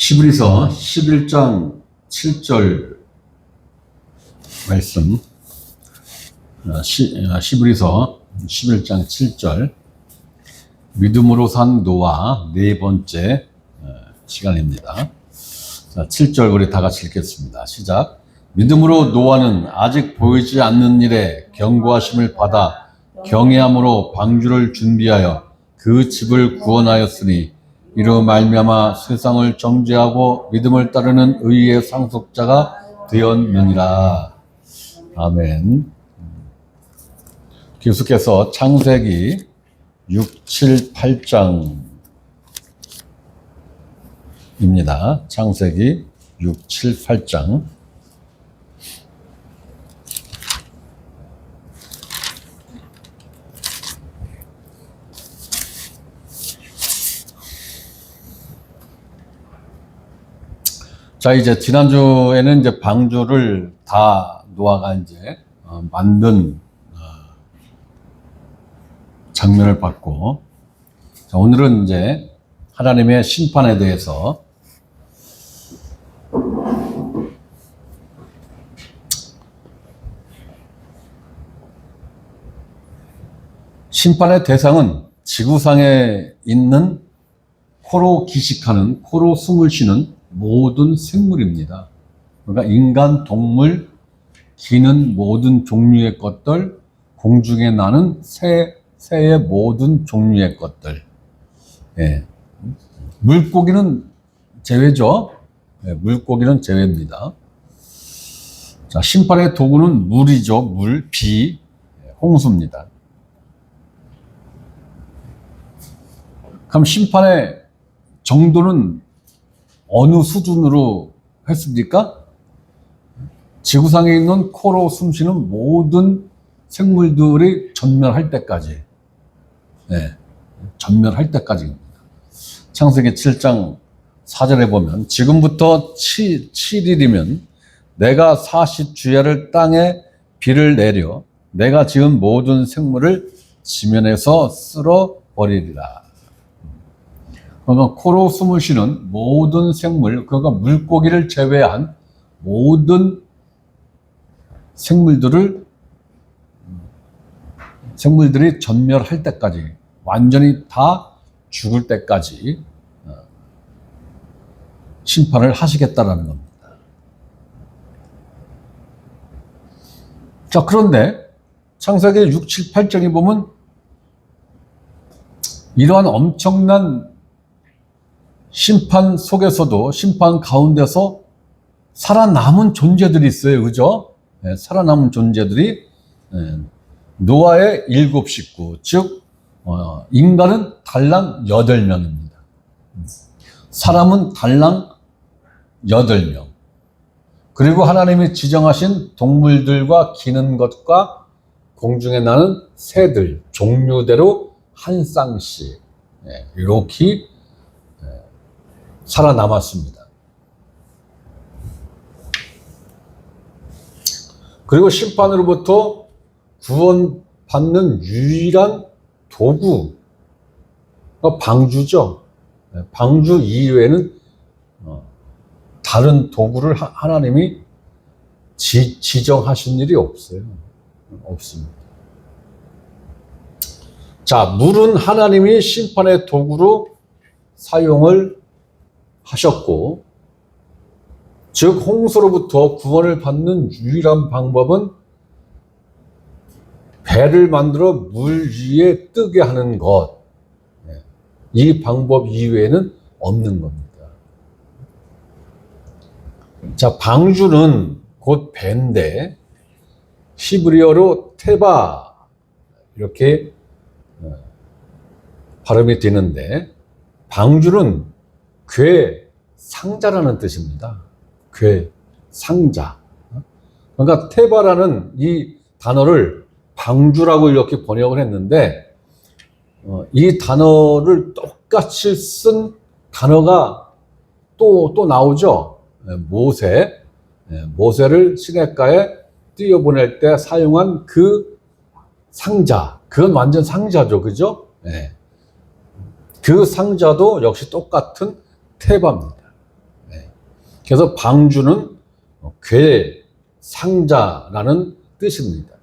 히브리서 11장 7절 말씀. 히브리서 11장 7절. 믿음으로 산 노아 네 번째 시간입니다. 자, 7절 우리 다 같이 읽겠습니다. 시작. 믿음으로 노아는 아직 보이지 않는 일에 경고하심을 받아 경외함으로 방주를 준비하여 그 집을 구원하였으니 이로 말미암아 세상을 정죄하고 믿음을 따르는 의의 상속자가 되었느니라. 아멘. 계속해서 창세기 6, 7, 8장입니다. 창세기 6, 7, 8장. 자, 이제 지난주에는 이제 방주를 다 노아가 이제 만든 장면을 봤고, 자, 오늘은 이제 하나님의 심판에 대해서 심판의 대상은 지구상에 있는 코로 기식하는, 코로 숨을 쉬는 모든 생물입니다. 그러니까 인간, 동물, 기는 모든 종류의 것들, 공중에 나는 새의 모든 종류의 것들. 예. 물고기는 제외죠. 예, 물고기는 제외입니다. 자, 심판의 도구는 물이죠. 물, 비, 홍수입니다. 그럼 심판의 정도는 어느 수준으로 했습니까? 지구상에 있는 코로 숨쉬는 모든 생물들이 전멸할 때까지. 네, 전멸할 때까지입니다. 창세기 7장 4절에 보면 지금부터 7일이면 내가 40주야를 땅에 비를 내려 내가 지은 모든 생물을 지면에서 쓸어버리리라. 그러니까 코로 숨을 쉬는 모든 생물, 그러니까 물고기를 제외한 모든 생물들이 전멸할 때까지, 완전히 다 죽을 때까지 심판을 하시겠다라는 겁니다. 자, 그런데 창세기 6, 7, 8장에 보면 이러한 엄청난 심판 속에서도, 심판 가운데서 살아남은 존재들이 있어요. 그죠? 네, 살아남은 존재들이 노아의 7 식구, 즉 인간은 달랑 8명입니다. 사람은 달랑 8명. 그리고 하나님이 지정하신 동물들과 기는 것과 공중에 나는 새들, 종류대로 한 쌍씩 이렇게 살아남았습니다. 그리고 심판으로부터 구원받는 유일한 도구가 방주죠. 방주 이외에는 다른 도구를 하나님이 지정하신 일이 없어요. 없습니다. 자, 물은 하나님이 심판의 도구로 사용을 하셨고, 즉 홍수로부터 구원을 받는 유일한 방법은 배를 만들어 물 위에 뜨게 하는 것, 이 방법 이외에는 없는 겁니다. 자, 방주는 곧 배인데 히브리어로 테바 이렇게 발음이 되는데, 방주는 궤 상자라는 뜻입니다. 궤 상자. 그러니까 테바라는 이 단어를 방주라고 이렇게 번역을 했는데, 이 단어를 똑같이 쓴 단어가 또 나오죠. 모세를 시냇가에 뛰어보낼 때 사용한 그 상자, 그건 완전 상자죠. 그죠? 네. 그 상자도 역시 똑같은 테바입니다. 그래서 방주는 궤, 상자라는 뜻입니다.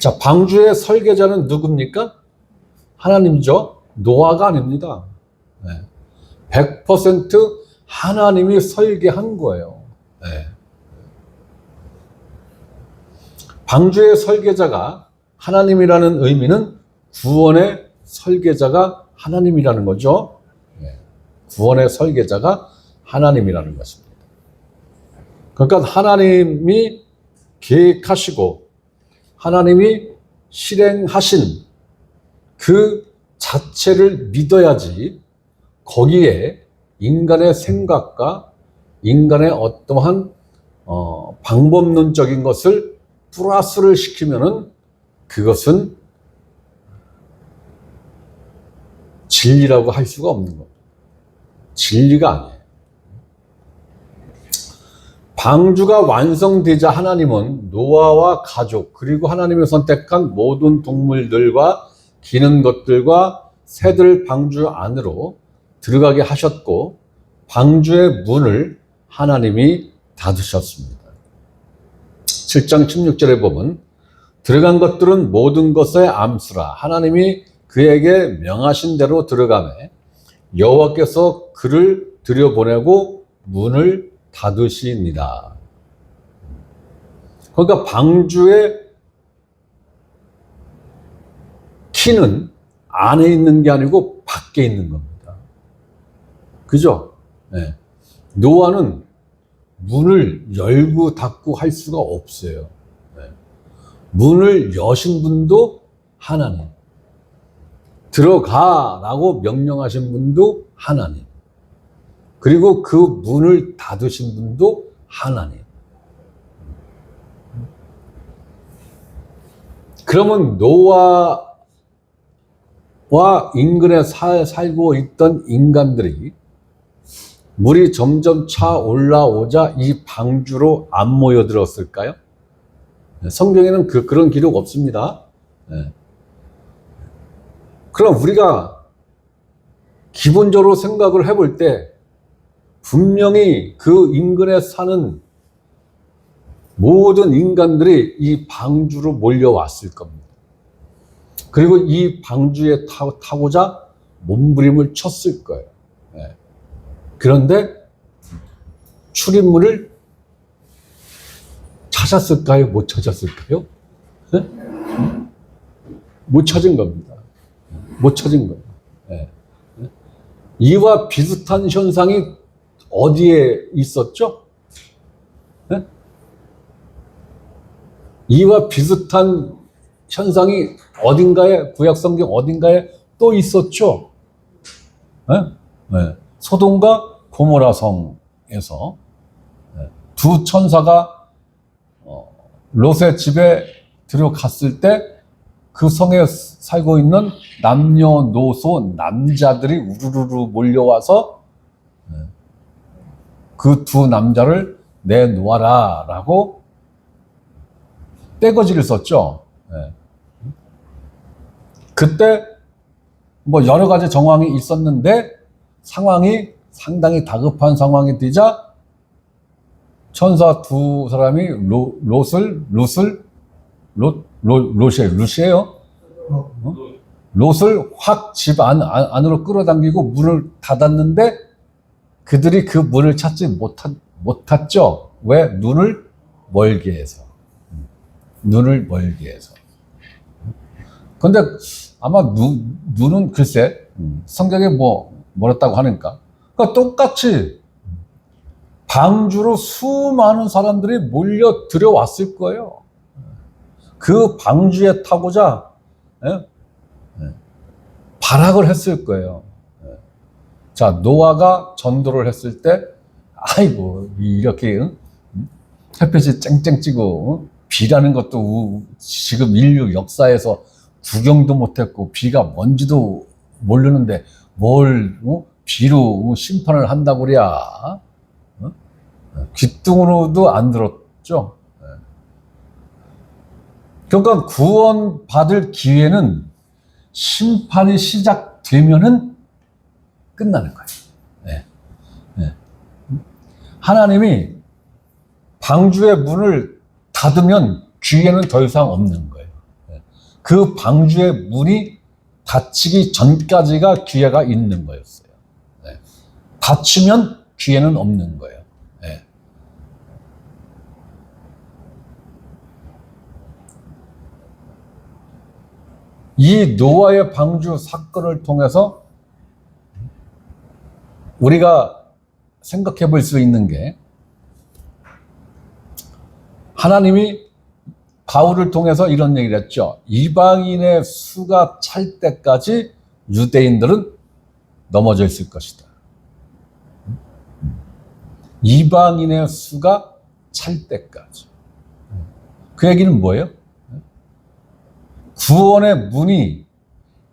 자, 방주의 설계자는 누굽니까? 하나님이죠. 노아가 아닙니다. 100% 하나님이 설계한 거예요. 방주의 설계자가 하나님이라는 의미는 구원의 설계자가 하나님이라는 거죠. 구원의 설계자가 하나님이라는 것입니다. 그러니까 하나님이 계획하시고 하나님이 실행하신 그 자체를 믿어야지 거기에 인간의 생각과 인간의 어떠한 방법론적인 것을 플러스를 시키면은 그것은 진리라고 할 수가 없는 겁니다. 진리가 아니에요. 방주가 완성되자 하나님은 노아와 가족 그리고 하나님이 선택한 모든 동물들과 기는 것들과 새들 방주 안으로 들어가게 하셨고 방주의 문을 하나님이 닫으셨습니다. 7장 16절에 보면 들어간 것들은 모든 것의 암수라 하나님이 그에게 명하신 대로 들어가매 여호와께서 그를 들여보내고 문을 닫으시니라. 그러니까 방주의 키는 안에 있는 게 아니고 밖에 있는 겁니다. 그죠? 네. 노아는 문을 열고 닫고 할 수가 없어요. 네. 문을 여신 분도 하나님, 들어가라고 명령하신 분도 하나님, 그리고 그 문을 닫으신 분도 하나님. 그러면 노아와 인근에 살고 있던 인간들이 물이 점점 차 올라오자 이 방주로 안 모여들었을까요? 성경에는 그런 기록 없습니다. 그럼 우리가 기본적으로 생각을 해볼 때 분명히 그 인근에 사는 모든 인간들이 이 방주로 몰려왔을 겁니다. 그리고 이 방주에 타고자 몸부림을 쳤을 거예요. 그런데 출입문을 찾았을까요? 못 찾았을까요? 못 찾은 겁니다. 못 찾은 거예요. 이와 비슷한 현상이 어디에 있었죠? 이와 비슷한 현상이 어딘가에, 구약성경 어딘가에 또 있었죠? 소돔과 고모라 성에서 두 천사가 롯의 집에 들어갔을 때 그 성에 살고 있는 남녀노소 남자들이 우르르 몰려와서 그 두 남자를 내놓아라 라고 떼거지를 썼죠. 그때 뭐 여러 가지 정황이 있었는데 상황이 상당히 다급한 상황이 되자 천사 두 사람이 롯을 확 집 안으로 끌어당기고 문을 닫았는데 그들이 그 문을 찾지 못했죠. 왜? 눈을 멀게 해서. 눈을 멀게 해서. 근데 아마 눈은 글쎄 성경에 뭐랬다고 하니까 그러니까 똑같이 방주로 수많은 사람들이 몰려 들어왔을 거예요. 그 방주에 타고자 발악을 했을 거예요. 자, 노아가 전도를 했을 때 아이고 이렇게 햇볕이 쨍쨍 찌고 비라는 것도 지금 인류 역사에서 구경도 못했고 비가 뭔지도 모르는데 뭘 비로 심판을 한다고 그래야 귀뚱으로도 안 들었죠. 그러니까 구원받을 기회는 심판이 시작되면은 끝나는 거예요. 하나님이 방주의 문을 닫으면 귀에는 더 이상 없는 거예요. 그 방주의 문이 닫히기 전까지가 기회가 있는 거였어요. 닫히면 기회는 없는 거예요. 이 노아의 방주 사건을 통해서 우리가 생각해 볼 수 있는 게, 하나님이 바울을 통해서 이런 얘기를 했죠. 이방인의 수가 찰 때까지 유대인들은 넘어져 있을 것이다. 이방인의 수가 찰 때까지. 그 얘기는 뭐예요? 구원의 문이,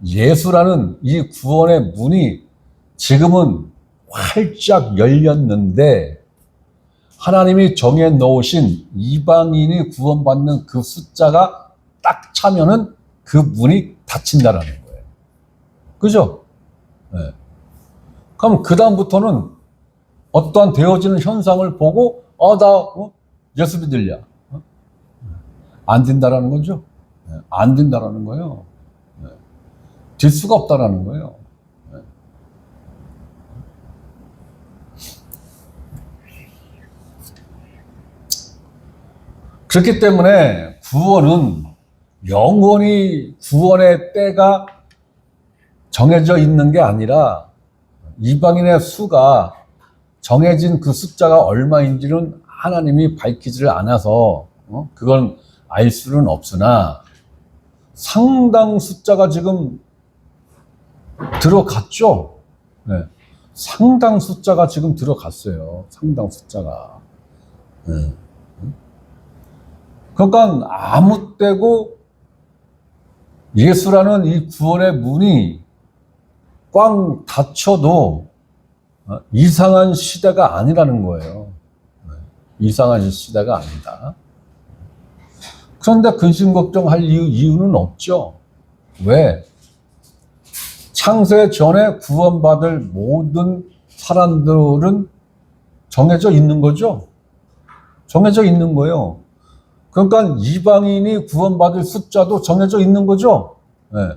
예수라는 이 구원의 문이 지금은 활짝 열렸는데, 하나님이 정해 놓으신 이방인이 구원받는 그 숫자가 딱 차면은 그 문이 닫힌다라는 거예요. 그죠? 네. 그럼 그다음부터는 어떠한 되어지는 현상을 보고, 예수 믿으려. 안 된다라는 거죠. 안 된다라는 거예요. 될 수가 없다라는 거예요. 그렇기 때문에 구원은 영원히 구원의 때가 정해져 있는 게 아니라, 이방인의 수가 정해진 그 숫자가 얼마인지는 하나님이 밝히지를 않아서 그건 알 수는 없으나, 상당 숫자가 지금 들어갔죠. 네. 상당 숫자가 지금 들어갔어요. 상당 숫자가. 네. 그러니까 아무 때고 예수라는 이 구원의 문이 꽝 닫혀도 이상한 시대가 아니라는 거예요. 이상한 시대가 아니다. 그런데 근심 걱정할 이유는 없죠. 왜? 창세 전에 구원받을 모든 사람들은 정해져 있는 거죠. 정해져 있는 거예요. 그러니까 이방인이 구원받을 숫자도 정해져 있는 거죠. 네.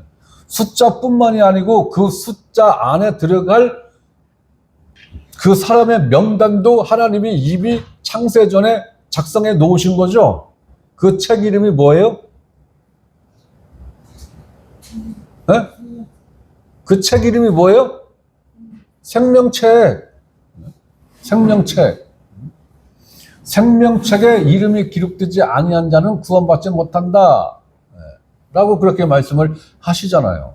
숫자뿐만이 아니고 그 숫자 안에 들어갈 그 사람의 명단도 하나님이 이미 창세 전에 작성해 놓으신 거죠. 그 책 이름이 뭐예요? 네? 그 책 이름이 뭐예요? 생명책. 생명책. 생명책에 이름이 기록되지 아니한 자는 구원받지 못한다. 라고 그렇게 말씀을 하시잖아요.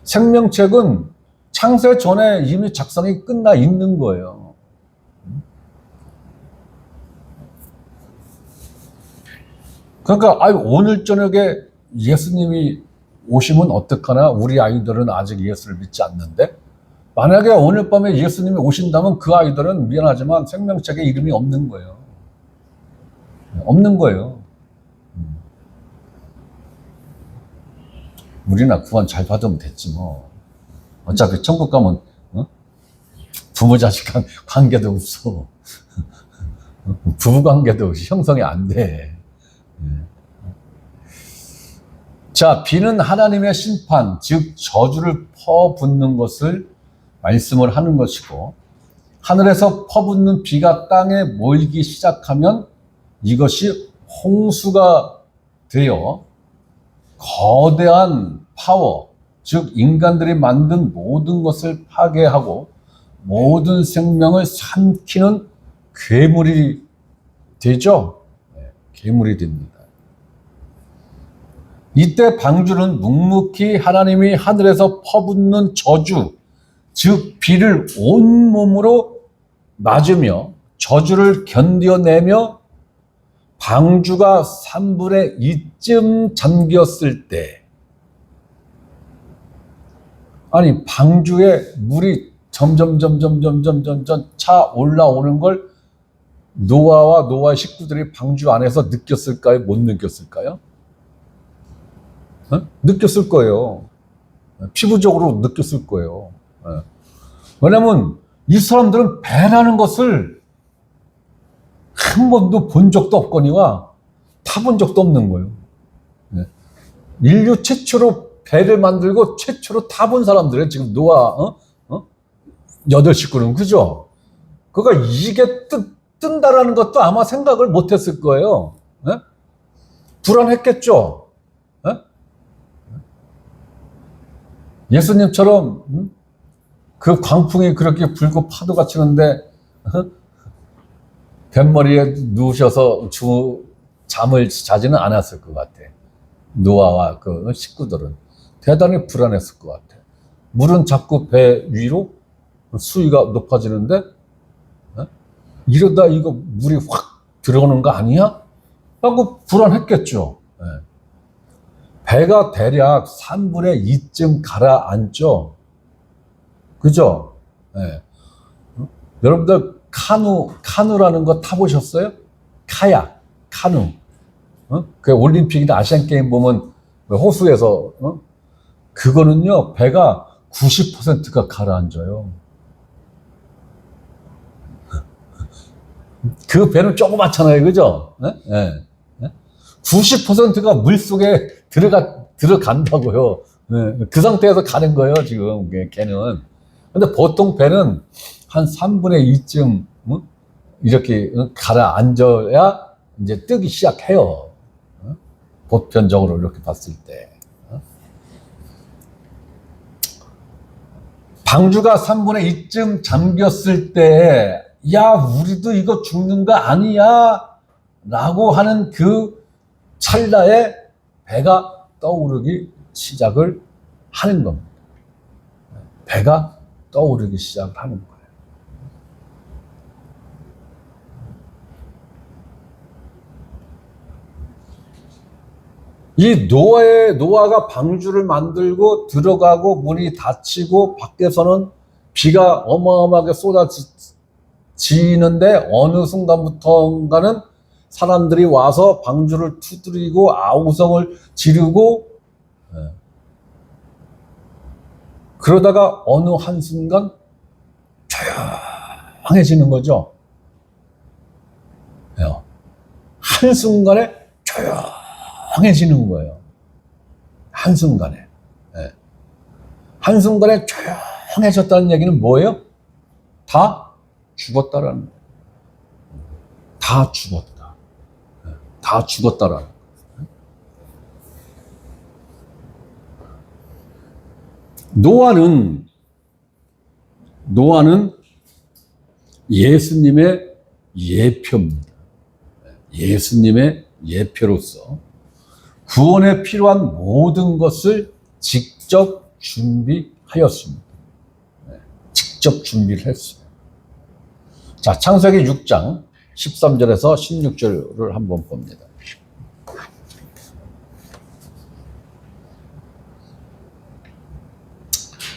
생명책은 창세 전에 이미 작성이 끝나 있는 거예요. 그러니까 오늘 저녁에 예수님이 오시면 어떡하나? 우리 아이들은 아직 예수를 믿지 않는데, 만약에 오늘 밤에 예수님이 오신다면 그 아이들은 미안하지만 생명책에 이름이 없는 거예요. 없는 거예요. 우리나 구원 잘 받으면 됐지 뭐. 어차피 천국 가면 부모 자식 관계도 없어. 부부 관계도 형성이 안 돼. 자, 비는 하나님의 심판, 즉 저주를 퍼붓는 것을 말씀을 하는 것이고, 하늘에서 퍼붓는 비가 땅에 모이기 시작하면 이것이 홍수가 되어 거대한 파워, 즉 인간들이 만든 모든 것을 파괴하고 모든 생명을 삼키는 괴물이 되죠. 괴물이 됩니다. 이때 방주는 묵묵히 하나님이 하늘에서 퍼붓는 저주, 즉 비를 온몸으로 맞으며 저주를 견뎌내며 방주가 3분의 2쯤 잠겼을 때, 아니 방주에 물이 점점 차 올라오는 걸 노아와 노아의 식구들이 방주 안에서 느꼈을까요? 못 느꼈을까요? 느꼈을 거예요. 피부적으로 느꼈을 거예요. 왜냐면 이 사람들은 배라는 것을 한 번도 본 적도 없거니와 타본 적도 없는 거예요. 네. 인류 최초로 배를 만들고 최초로 타본 사람들이에요. 지금 노아 여덟 식구는, 그죠? 그러니까 이게 뜬다라는 것도 아마 생각을 못했을 거예요. 네? 불안했겠죠. 네? 예수님처럼 그 광풍이 그렇게 불고 파도가 치는데 뱃머리에 누우셔서 잠을 자지는 않았을 것 같아. 노아와 그 식구들은 대단히 불안했을 것 같아. 물은 자꾸 배 위로 수위가 높아지는데 이러다 이거 물이 확 들어오는 거 아니야? 하고 불안했겠죠. 배가 대략 3분의 2쯤 가라앉죠. 그죠? 여러분들 카누라는 거 타보셨어요? 카약, 카누. 그 올림픽이나 아시안게임 보면 호수에서, 그거는요, 배가 90%가 가라앉아요. 그 배는 조그맣잖아요, 그죠? 90%가 물 속에 들어간다고요. 그 상태에서 가는 거예요, 지금, 걔는. 근데 보통 배는 한 3분의 2쯤, 이렇게 가라앉아야 이제 뜨기 시작해요. 보편적으로 이렇게 봤을 때. 방주가 3분의 2쯤 잠겼을 때, 야, 우리도 이거 죽는 거 아니야? 라고 하는 그 찰나에 배가 떠오르기 시작을 하는 겁니다. 배가 떠오르기 시작을 하는 거예요. 이 노아가 방주를 만들고 들어가고 문이 닫히고 밖에서는 비가 어마어마하게 쏟아지는데 어느 순간부터인가는 사람들이 와서 방주를 두드리고 아우성을 지르고, 그러다가 어느 한순간 조용해지는 거죠. 한순간에 조용해지는 거예요. 한순간에. 한순간에 조용해졌다는 얘기는 뭐예요? 다 죽었다라는 거예요. 다 죽었다. 다 죽었다라는 거예요. 노아는 예수님의 예표입니다. 예수님의 예표로서 구원에 필요한 모든 것을 직접 준비하였습니다. 직접 준비를 했어요. 자, 창세기 6장 13절에서 16절을 한번 봅니다.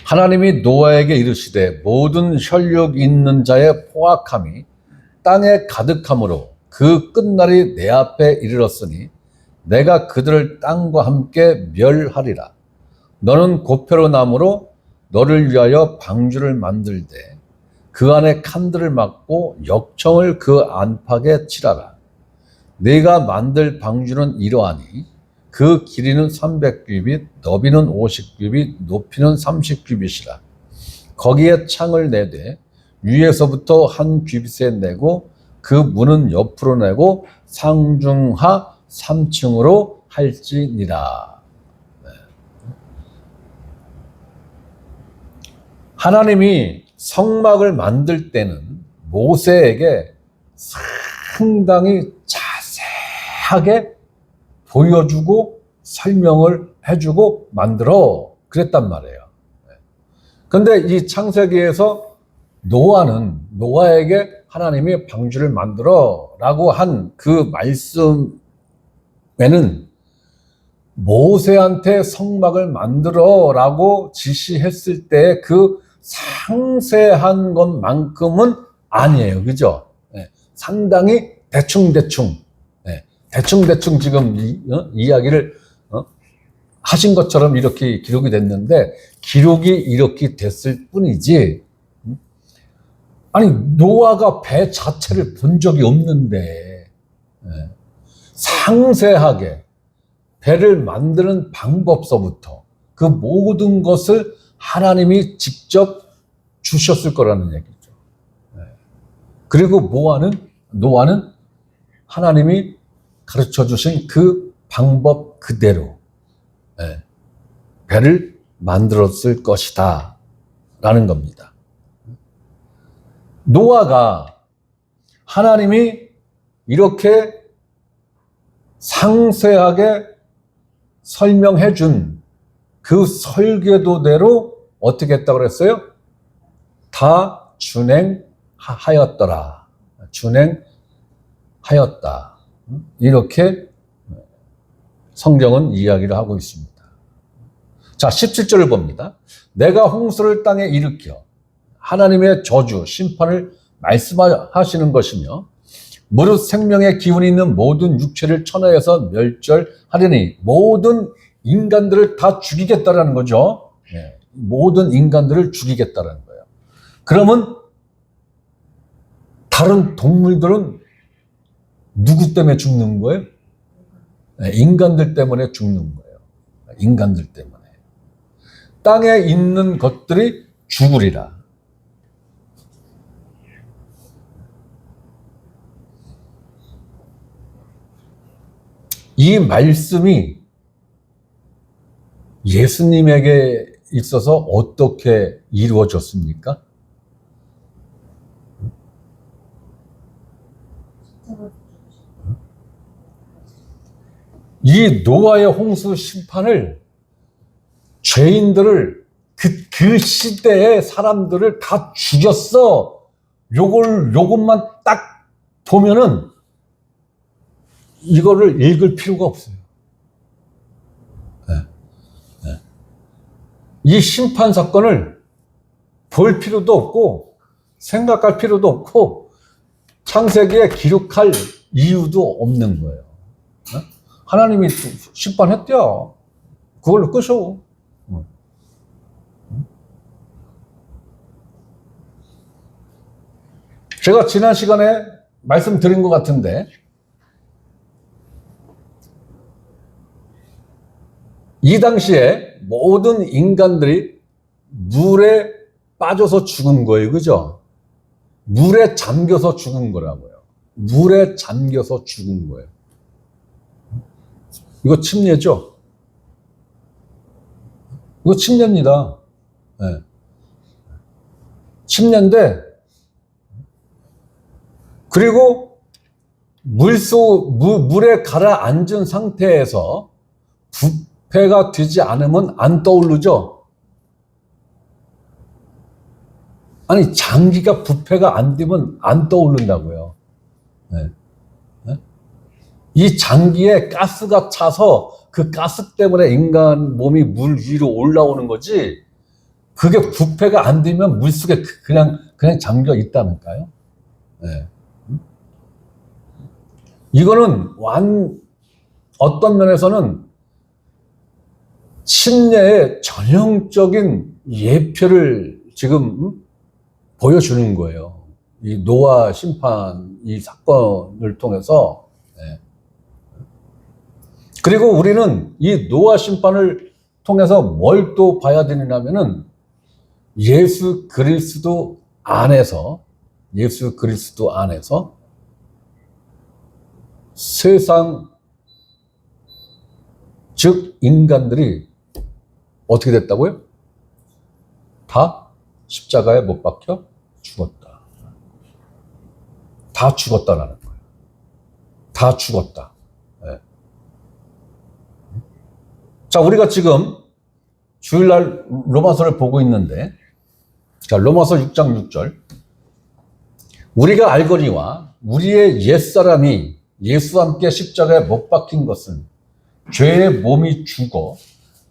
하나님이 노아에게 이르시되 모든 혈육 있는 자의 포악함이 땅에 가득함으로 그 끝날이 내 앞에 이르렀으니 내가 그들을 땅과 함께 멸하리라. 너는 고표로 나무로 너를 위하여 방주를 만들되 그 안에 칸들을 막고 역청을 그 안팎에 칠하라. 네가 만들 방주는 이러하니 그 길이는 300규빗, 너비는 50규빗, 높이는 30규빗이라. 거기에 창을 내되 위에서부터 한 규빗에 내고 그 문은 옆으로 내고 상중하 3층으로 할지니라. 하나님이 성막을 만들 때는 모세에게 상당히 자세하게 보여주고 설명을 해주고 만들어 그랬단 말이에요. 근데 이 창세기에서 노아에게 하나님이 방주를 만들어 라고 한 그 말씀에는 모세한테 성막을 만들어 라고 지시했을 때 그 상세한 것만큼은 아니에요. 그죠? 상당히 대충 지금 이야기를 하신 것처럼 이렇게 기록이 됐는데 기록이 이렇게 됐을 뿐이지, 아니 노아가 배 자체를 본 적이 없는데 예. 상세하게 배를 만드는 방법서부터 그 모든 것을 하나님이 직접 주셨을 거라는 얘기죠. 예. 그리고 노아는 하나님이 가르쳐 주신 그 방법 그대로 예. 배를 만들었을 것이다 라는 겁니다. 노아가 하나님이 이렇게 상세하게 설명해 준 그 설계도대로 어떻게 했다고 그랬어요? 다 준행하였더라. 준행하였다. 이렇게 성경은 이야기를 하고 있습니다. 자, 17절을 봅니다. 내가 홍수를 땅에 일으켜 하나님의 저주, 심판을 말씀하시는 것이며 무릇 생명의 기운이 있는 모든 육체를 천하에서 멸절하려니 모든 인간들을 다 죽이겠다라는 거죠. 네. 모든 인간들을 죽이겠다라는 거예요. 그러면 다른 동물들은 누구 때문에 죽는 거예요? 네, 인간들 때문에 죽는 거예요. 인간들 때문에. 땅에 있는 것들이 죽으리라. 이 말씀이 예수님에게 있어서 어떻게 이루어졌습니까? 이 노아의 홍수 심판을 죄인들을 그 시대의 사람들을 다 죽였어. 요것만 딱 보면은 이거를 읽을 필요가 없어요. 네. 네. 이 심판 사건을 볼 필요도 없고 생각할 필요도 없고 창세기에 기록할 이유도 없는 거예요. 네? 하나님이 심판했대요. 그걸로 끝이요. 제가 지난 시간에 말씀드린 것 같은데 이 당시에 모든 인간들이 물에 빠져서 죽은 거예요. 그죠? 물에 잠겨서 죽은 거라고요. 물에 잠겨서 죽은 거예요. 이거 침례죠? 이거 침례입니다. 네. 침례인데 그리고 물에 가라앉은 상태에서 부패가 되지 않으면 안 떠오르죠? 아니, 장기가 부패가 안 되면 안 떠오른다고요. 네. 네? 이 장기에 가스가 차서 그 가스 때문에 인간 몸이 물 위로 올라오는 거지, 그게 부패가 안 되면 물속에 그냥 잠겨 있다니까요. 네. 이거는 어떤 면에서는 침례의 전형적인 예표를 지금 보여주는 거예요. 이 노아 심판 이 사건을 통해서. 네. 그리고 우리는 이 노아 심판을 통해서 뭘 또 봐야 되느냐면은 예수 그리스도 안에서 세상, 즉 인간들이 어떻게 됐다고요? 다 십자가에 못 박혀 죽었다. 다 죽었다라는 거예요. 다 죽었다. 네. 자, 우리가 지금 주일날 로마서를 보고 있는데, 자, 로마서 6장 6절. 우리가 알거니와 우리의 옛사람이 예수와 함께 십자가에 못 박힌 것은 죄의 몸이 죽어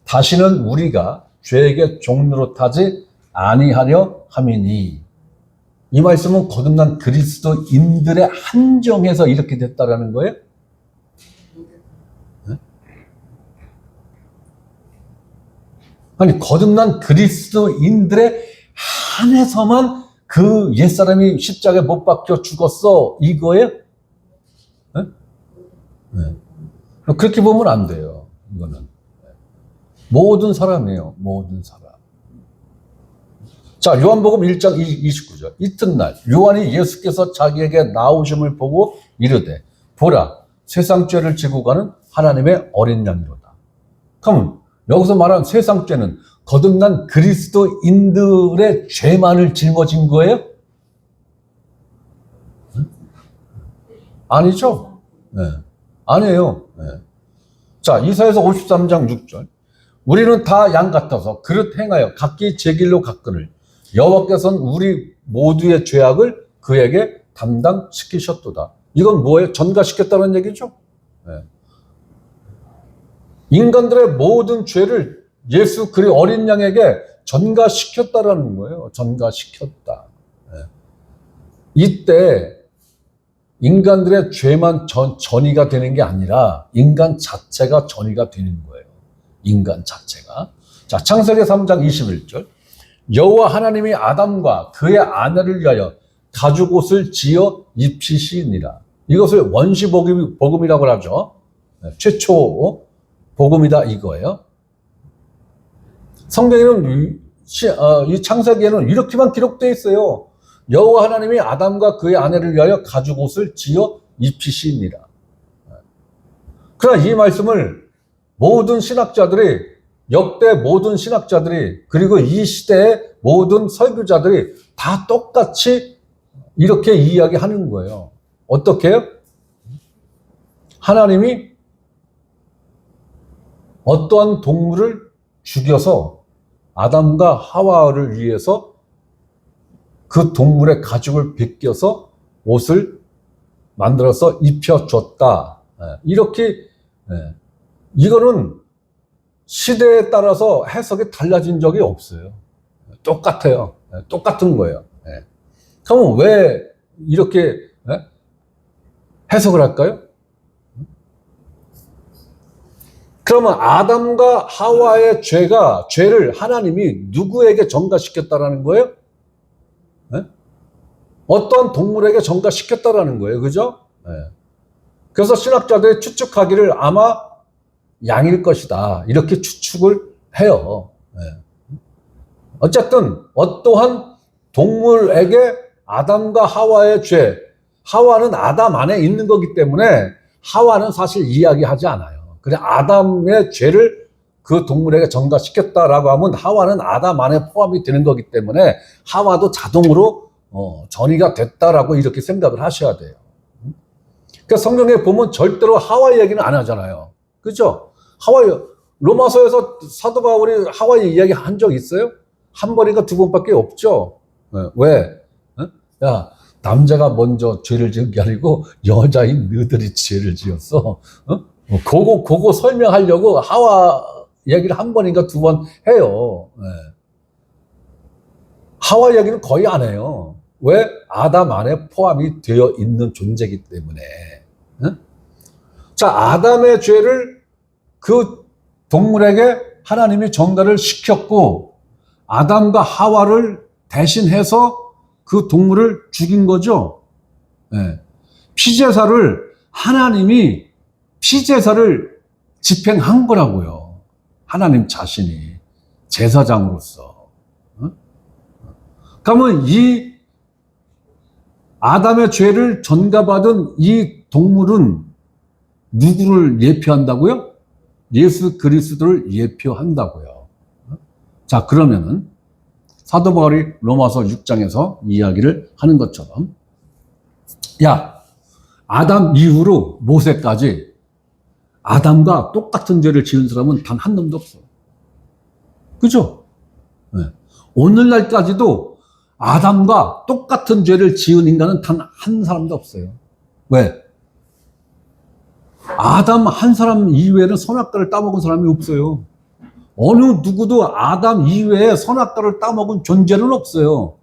다시는 우리가 죄에게 종노릇하지 아니하려 함이니. 이 말씀은 거듭난 그리스도인들의 한정에서 이렇게 됐다라는 거예요. 네? 아니, 거듭난 그리스도인들의 한에서만 그 옛사람이 십자가에 못 박혀 죽었어, 이거예요? 네? 네. 그렇게 보면 안 돼요. 이거는 모든 사람이에요. 모든 사람. 자, 요한복음 1장 29절. 이튿날 요한이 예수께서 자기에게 나오심을 보고 이르되 보라 세상 죄를 지고 가는 하나님의 어린 양이로다. 그럼 여기서 말한 세상 죄는 거듭난 그리스도인들의 죄만을 짊어진 거예요? 아니죠. 네. 아니에요. 네. 자, 이사야서 53장 6절. 우리는 다 양 같아서 그릇 행하여 각기 제 길로 갔거늘 여호와께서는 우리 모두의 죄악을 그에게 담당시키셨도다. 이건 뭐예요? 전가시켰다는 얘기죠. 네. 인간들의 모든 죄를 예수 그리스도 어린 양에게 전가시켰다라는 거예요. 전가시켰다. 네. 이때 인간들의 죄만 전이가 되는 게 아니라 인간 자체가 전이가 되는 거예요. 인간 자체가. 자, 창세기 3장 21절. 여호와 하나님이 아담과 그의 아내를 위하여 가죽 옷을 지어 입히시니라. 이것을 원시 복음이라고 하죠. 최초 복음이다 이거예요. 성경에는 이 창세기에는 이렇게만 기록되어 있어요. 여호와 하나님이 아담과 그의 아내를 위하여 가죽 옷을 지어 입히시니라. 그러나 이 말씀을 모든 신학자들이 역대 모든 신학자들이 그리고 이 시대의 모든 설교자들이 다 똑같이 이렇게 이야기하는 거예요. 어떻게 해요? 하나님이 어떠한 동물을 죽여서 아담과 하와를 위해서 그 동물의 가죽을 벗겨서 옷을 만들어서 입혀줬다. 이렇게 이거는 시대에 따라서 해석이 달라진 적이 없어요. 똑같아요. 똑같은 거예요. 그러면 왜 이렇게 해석을 할까요? 그러면 아담과 하와의 죄를 하나님이 누구에게 전가시켰다라는 거예요? 어떤 동물에게 전가시켰다라는 거예요. 그죠? 그래서 신학자들이 추측하기를 아마 양일 것이다. 이렇게 추측을 해요. 어쨌든 어떠한 동물에게 아담과 하와의 죄, 하와는 아담 안에 있는 거기 때문에 하와는 사실 이야기하지 않아요. 그래 아담의 죄를 그 동물에게 전가시켰다라고 하면 하와는 아담 안에 포함이 되는 거기 때문에 하와도 자동으로 전이가 됐다라고 이렇게 생각을 하셔야 돼요. 그러니까 성경에 보면 절대로 하와 얘기는 안 하잖아요. 그죠? 로마서에서 사도 바울이 하와 이야기 한 적 있어요? 한 번인가 두 번밖에 없죠. 왜? 야, 남자가 먼저 죄를 지은 게 아니고 여자인 너희들이 죄를 지었어. 그거 설명하려고 하와 얘기를 한 번인가 두 번 해요. 하와 얘기는 거의 안 해요. 왜? 아담 안에 포함이 되어 있는 존재이기 때문에. 자, 아담의 죄를 그 동물에게 하나님이 전가를 시켰고 아담과 하와를 대신해서 그 동물을 죽인 거죠. 피제사를 하나님이 피제사를 집행한 거라고요. 하나님 자신이 제사장으로서. 그러면 이 아담의 죄를 전가받은 이 동물은 누구를 예표한다고요? 예수 그리스도를 예표한다고요. 자, 그러면은 사도 바울이 로마서 6장에서 이야기를 하는 것처럼 야, 아담 이후로 모세까지 아담과 똑같은 죄를 지은 사람은 단 한 놈도 없어. 그죠? 오늘날까지도 아담과 똑같은 죄를 지은 인간은 단 한 사람도 없어요. 왜? 아담 한 사람 이외에는 선악과를 따먹은 사람이 없어요. 어느 누구도 아담 이외에 선악과를 따먹은 존재는 없어요.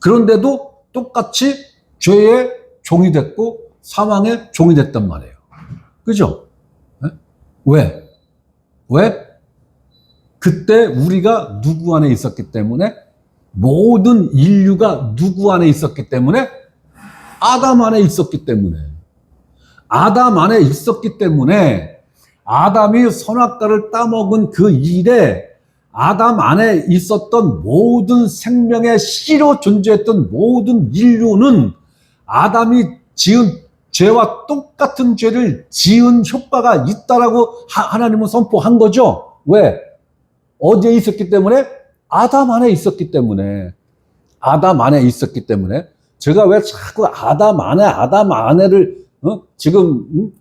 그런데도 똑같이 죄의 종이 됐고 사망의 종이 됐단 말이에요. 그죠? 왜? 그때 우리가 누구 안에 있었기 때문에 모든 인류가 누구 안에 있었기 때문에 아담 안에 있었기 때문에 아담 안에 있었기 때문에 아담이 선악과를 따먹은 그 일에 아담 안에 있었던 모든 생명의 씨로 존재했던 모든 인류는 아담이 지은 죄와 똑같은 죄를 지은 효과가 있다라고 하나님은 선포한 거죠. 왜? 어디에 있었기 때문에? 아담 안에 있었기 때문에. 아담 안에 있었기 때문에. 제가 왜 자꾸 아담 안에를 지금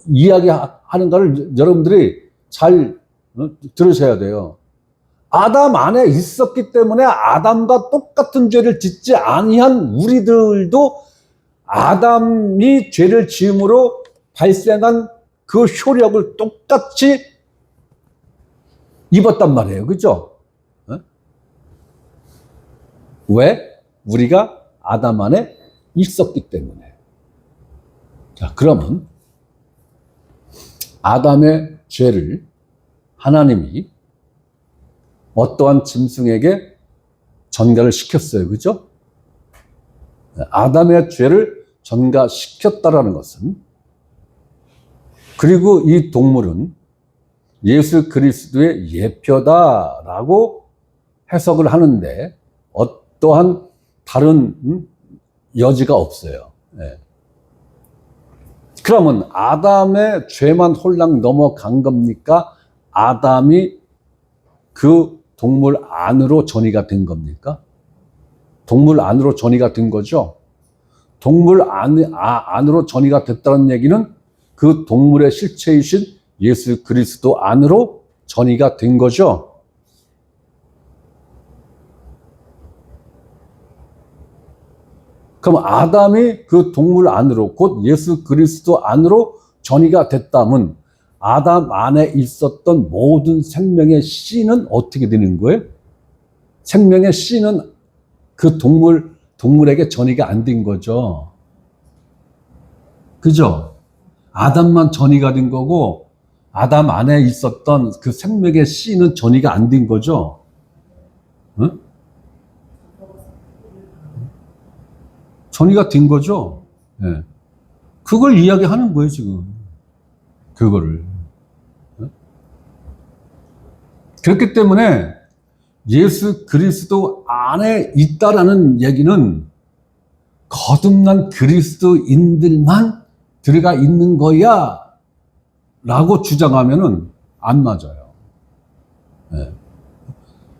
이야기하는가를 여러분들이 잘 들으셔야 돼요. 아담 안에 있었기 때문에 아담과 똑같은 죄를 짓지 아니한 우리들도 아담이 죄를 지음으로 발생한 그 효력을 똑같이 입었단 말이에요. 그죠? 왜? 우리가 아담 안에 있었기 때문에. 자, 그러면 아담의 죄를 하나님이 어떠한 짐승에게 전가를 시켰어요. 그죠? 아담의 죄를 전가시켰다라는 것은, 그리고 이 동물은 예수 그리스도의 예표다라고 해석을 하는데 어떠한 다른 여지가 없어요. 네. 그러면 아담의 죄만 홀랑 넘어간 겁니까? 아담이 그 동물 안으로 전이가 된 겁니까? 동물 안으로 전이가 된 거죠. 동물 안으로 전이가 됐다는 얘기는 그 동물의 실체이신 예수 그리스도 안으로 전이가 된 거죠. 그럼 아담이 그 동물 안으로, 곧 예수 그리스도 안으로 전이가 됐다면 아담 안에 있었던 모든 생명의 씨는 어떻게 되는 거예요? 생명의 씨는 그 동물에게 전이가 안 된 거죠. 그죠? 아담만 전이가 된 거고 아담 안에 있었던 그 생명의 씨는 전이가 안 된 거죠. 응? 전이가 된 거죠. 네. 그걸 이야기하는 거예요, 지금. 그거를. 그렇기 때문에 예수 그리스도 안에 있다라는 얘기는 거듭난 그리스도인들만 들어가 있는 거야 라고 주장하면은 안 맞아요. 네.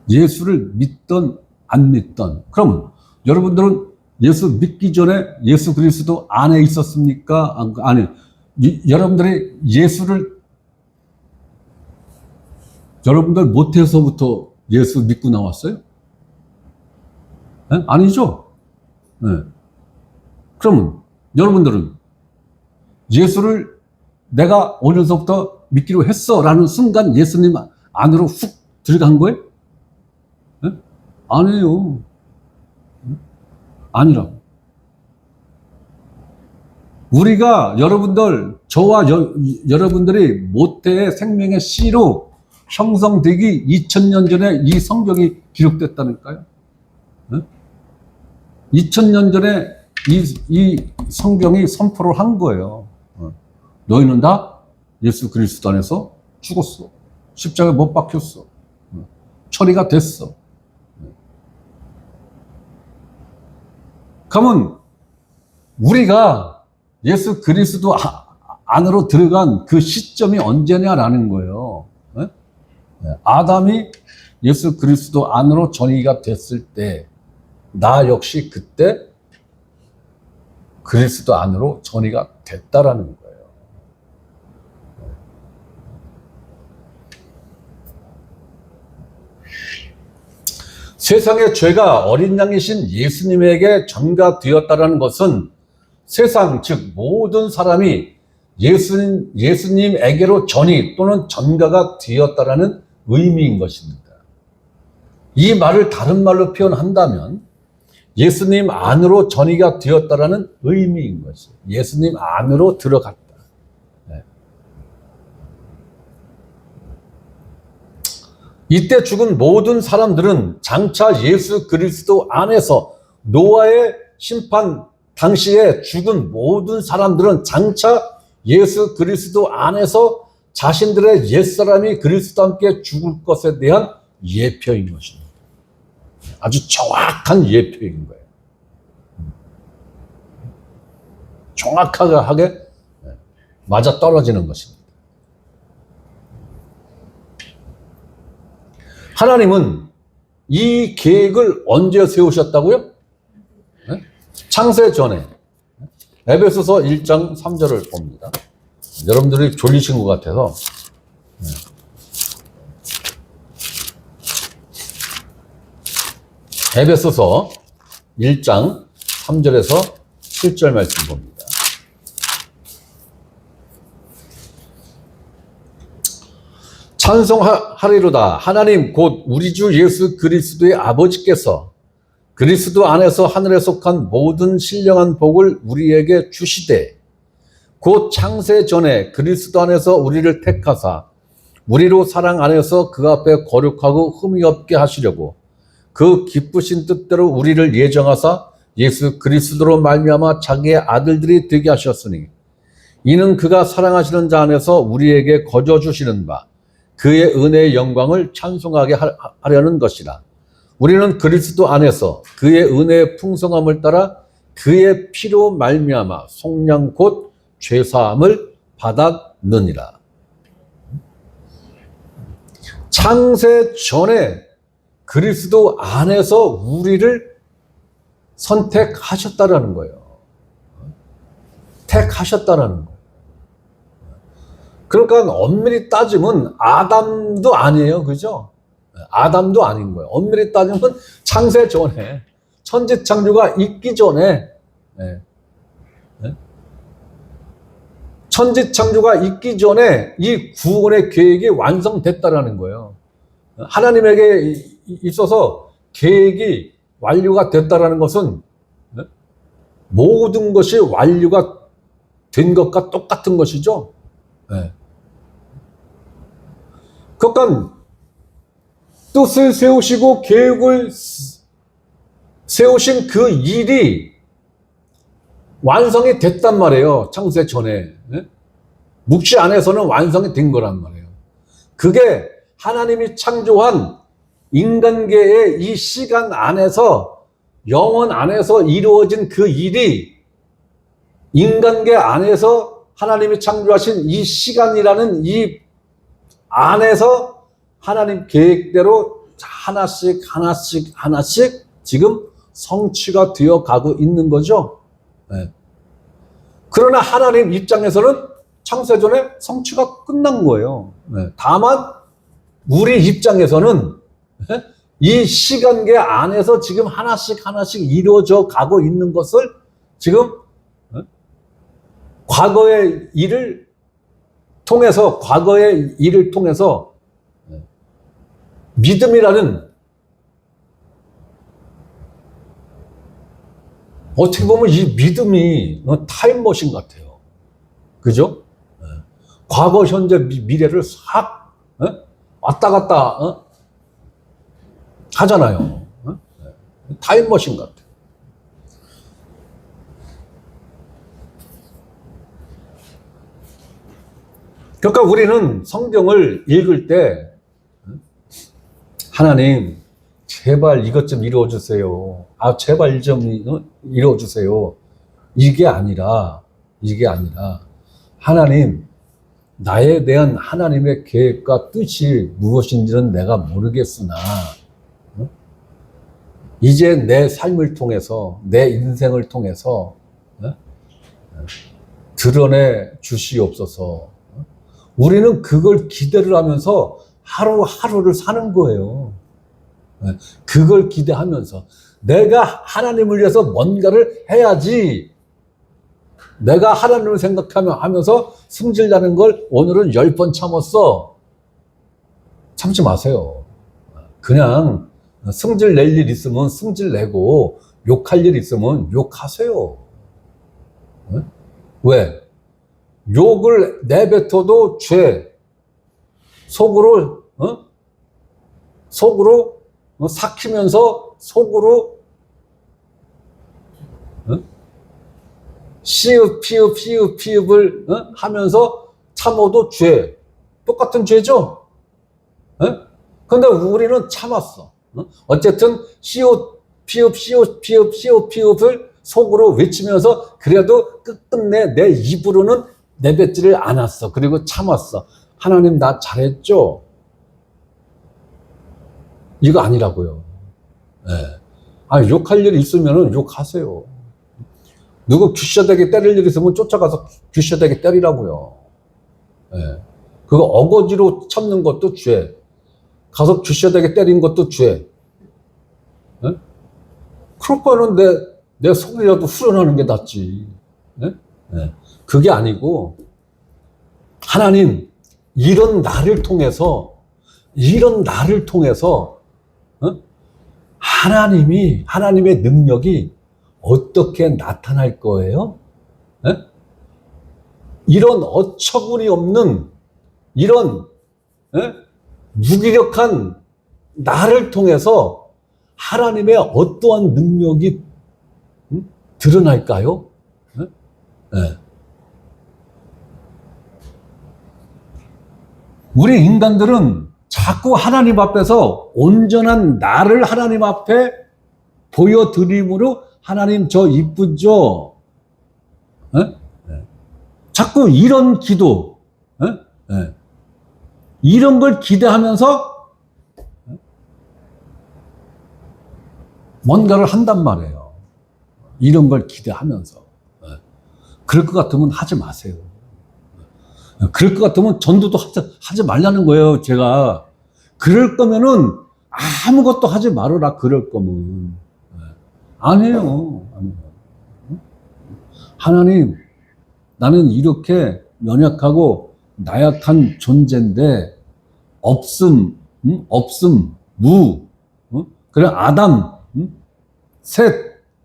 예수를 믿던 안 믿던, 그러면 여러분들은 예수 믿기 전에 예수 그리스도 안에 있었습니까? 아니, 여러분들이 예수를 여러분들 모태에서부터 예수 믿고 나왔어요? 네? 아니죠? 네. 그러면 여러분들은 예수를 내가 오늘서부터 믿기로 했어 라는 순간 예수님 안으로 훅 들어간 거예요? 네? 아니에요. 아니라고. 우리가 저와 여러분들이 모태의 생명의 씨로 형성되기 2000년 전에 이 성경이 기록됐다니까요. 네? 2000년 전에 이 성경이 선포를 한 거예요. 너희는 다 예수 그리스도 안에서 죽었어. 십자가에 못 박혔어. 처리가 됐어. 그러면 우리가 예수 그리스도 안으로 들어간 그 시점이 언제냐라는 거예요. 아담이 예수 그리스도 안으로 전이가 됐을 때, 나 역시 그때 그리스도 안으로 전이가 됐다라는 거예요. 세상의 죄가 어린 양이신 예수님에게 전가되었다는 것은 세상, 즉 모든 사람이 예수님에게로 전이 또는 전가가 되었다라는 의미인 것입니다. 이 말을 다른 말로 표현한다면 예수님 안으로 전이가 되었다라는 의미인 것이에요. 예수님 안으로 들어갔다. 네. 이때 죽은 모든 사람들은 장차 예수 그리스도 안에서 노아의 심판 당시에 죽은 모든 사람들은 장차 예수 그리스도 안에서 자신들의 옛사람이 그리스도와 함께 죽을 것에 대한 예표인 것입니다. 아주 정확한 예표인 거예요. 정확하게 맞아 떨어지는 것입니다. 하나님은 이 계획을 언제 세우셨다고요? 창세 전에. 에베소서 1장 3절을 봅니다. 여러분들이 졸리신 것 같아서. 에베소서 1장 3절에서 7절 말씀 봅니다. 찬송하리로다. 하나님 곧 우리 주 예수 그리스도의 아버지께서 그리스도 안에서 하늘에 속한 모든 신령한 복을 우리에게 주시되 곧 창세 전에 그리스도 안에서 우리를 택하사 우리로 사랑 안에서 그 앞에 거룩하고 흠이 없게 하시려고 그 기쁘신 뜻대로 우리를 예정하사 예수 그리스도로 말미암아 자기의 아들들이 되게 하셨으니 이는 그가 사랑하시는 자 안에서 우리에게 거저 주시는 바 그의 은혜의 영광을 찬송하게 하려는 것이라. 우리는 그리스도 안에서 그의 은혜의 풍성함을 따라 그의 피로 말미암아 속량 곧 죄사함을 받았느니라. 창세 전에 그리스도 안에서 우리를 선택하셨다라는 거예요. 택하셨다라는 거예요. 그러니까 엄밀히 따지면 아담도 아니에요. 그죠? 아담도 아닌 거예요. 엄밀히 따지면 창세 전에, 천지창조가 있기 전에, 천지창조가 있기 전에 이 구원의 계획이 완성됐다라는 거예요. 하나님에게 있어서 계획이 완료가 됐다라는 것은 모든 것이 완료가 된 것과 똑같은 것이죠. 그러니까 뜻을 세우시고 계획을 세우신 그 일이 완성이 됐단 말이에요. 창세 전에. 묵시 안에서는 완성이 된 거란 말이에요. 그게 하나님이 창조한 인간계의 이 시간 안에서 영원 안에서 이루어진 그 일이 인간계 안에서 하나님이 창조하신 이 시간이라는 이 안에서 하나님 계획대로 하나씩 지금 성취가 되어 가고 있는 거죠. 그러나 하나님 입장에서는 창세전에 성취가 끝난 거예요. 다만 우리 입장에서는 이 시간계 안에서 지금 하나씩 이루어져 가고 있는 것을 지금 과거의 일을 통해서 믿음이라는, 어떻게 보면 이 믿음이 타임머신 같아요. 그죠? 과거, 현재, 미래를 싹 왔다 갔다 하잖아요. 타임머신 같아요. 그러니까 우리는 성경을 읽을 때 하나님 제발 이것 좀 이루어주세요. 제발 좀 이루어주세요. 이게 아니라 하나님, 나에 대한 하나님의 계획과 뜻이 무엇인지는 내가 모르겠으나 이제 내 삶을 통해서, 내 인생을 통해서 드러내 주시옵소서. 우리는 그걸 기대를 하면서 하루하루를 사는 거예요. 그걸 기대하면서 내가 하나님을 위해서 뭔가를 해야지. 내가 하나님을 생각하면서 승질나는 걸 오늘은 10번 참았어. 참지 마세요. 그냥 승질 낼 일 있으면 승질 내고 욕할 일 있으면 욕하세요. 왜? 욕을 내뱉어도 죄. 속으로 삭히면서 속으로 시읍, 피읍, 시읍, 피읍을 하면서 참어도 죄. 똑같은 죄죠? 근데 우리는 참았어. 어쨌든 시옷, 피읍, 시옷, 피읍, 시옷, 피읍을 속으로 외치면서 그래도 끝끝내 내 입으로는 내뱉지를 않았어. 그리고 참았어. 하나님 나 잘했죠? 이거 아니라고요. 욕할 일 있으면 욕하세요. 누구 귀셔대게 때릴 일 있으면 쫓아가서 귀셔대게 때리라고요. 그거 어거지로 참는 것도 죄. 가서 귀셔대게 때린 것도 죄. 그럴 거는 내 속이라도 후련하는 게 낫지. 그게 아니고, 하나님, 이런 나를 통해서, 하나님의 능력이 어떻게 나타날 거예요? 이런 어처구니 없는, 이런, 무기력한 나를 통해서 하나님의 어떠한 능력이 드러날까요? 우리 인간들은 자꾸 하나님 앞에서 온전한 나를 하나님 앞에 보여드림으로 하나님 저 이쁘죠? 자꾸 이런 기도, 이런 걸 기대하면서 뭔가를 한단 말이에요. 이런 걸 기대하면서. 그럴 것 같으면 하지 마세요. 그럴 것 같으면 전도도 하지 말라는 거예요, 제가. 그럴 거면은 아무것도 하지 말아라, 그럴 거면. 아니에요. 하나님, 나는 이렇게 연약하고 나약한 존재인데, 없음, 무, 그래, 아담, 셋,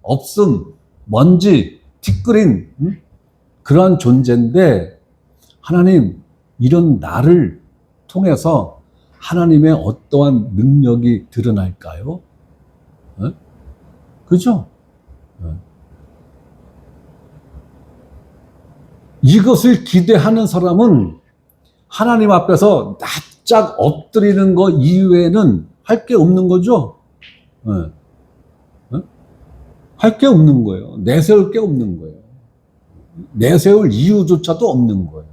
없음, 먼지, 티끌인, 그러한 존재인데, 하나님, 이런 나를 통해서 하나님의 어떠한 능력이 드러날까요? 그죠? 이것을 기대하는 사람은 하나님 앞에서 납작 엎드리는 것 이외에는 할 게 없는 거죠? 할 게 없는 거예요. 내세울 게 없는 거예요. 내세울 이유조차도 없는 거예요.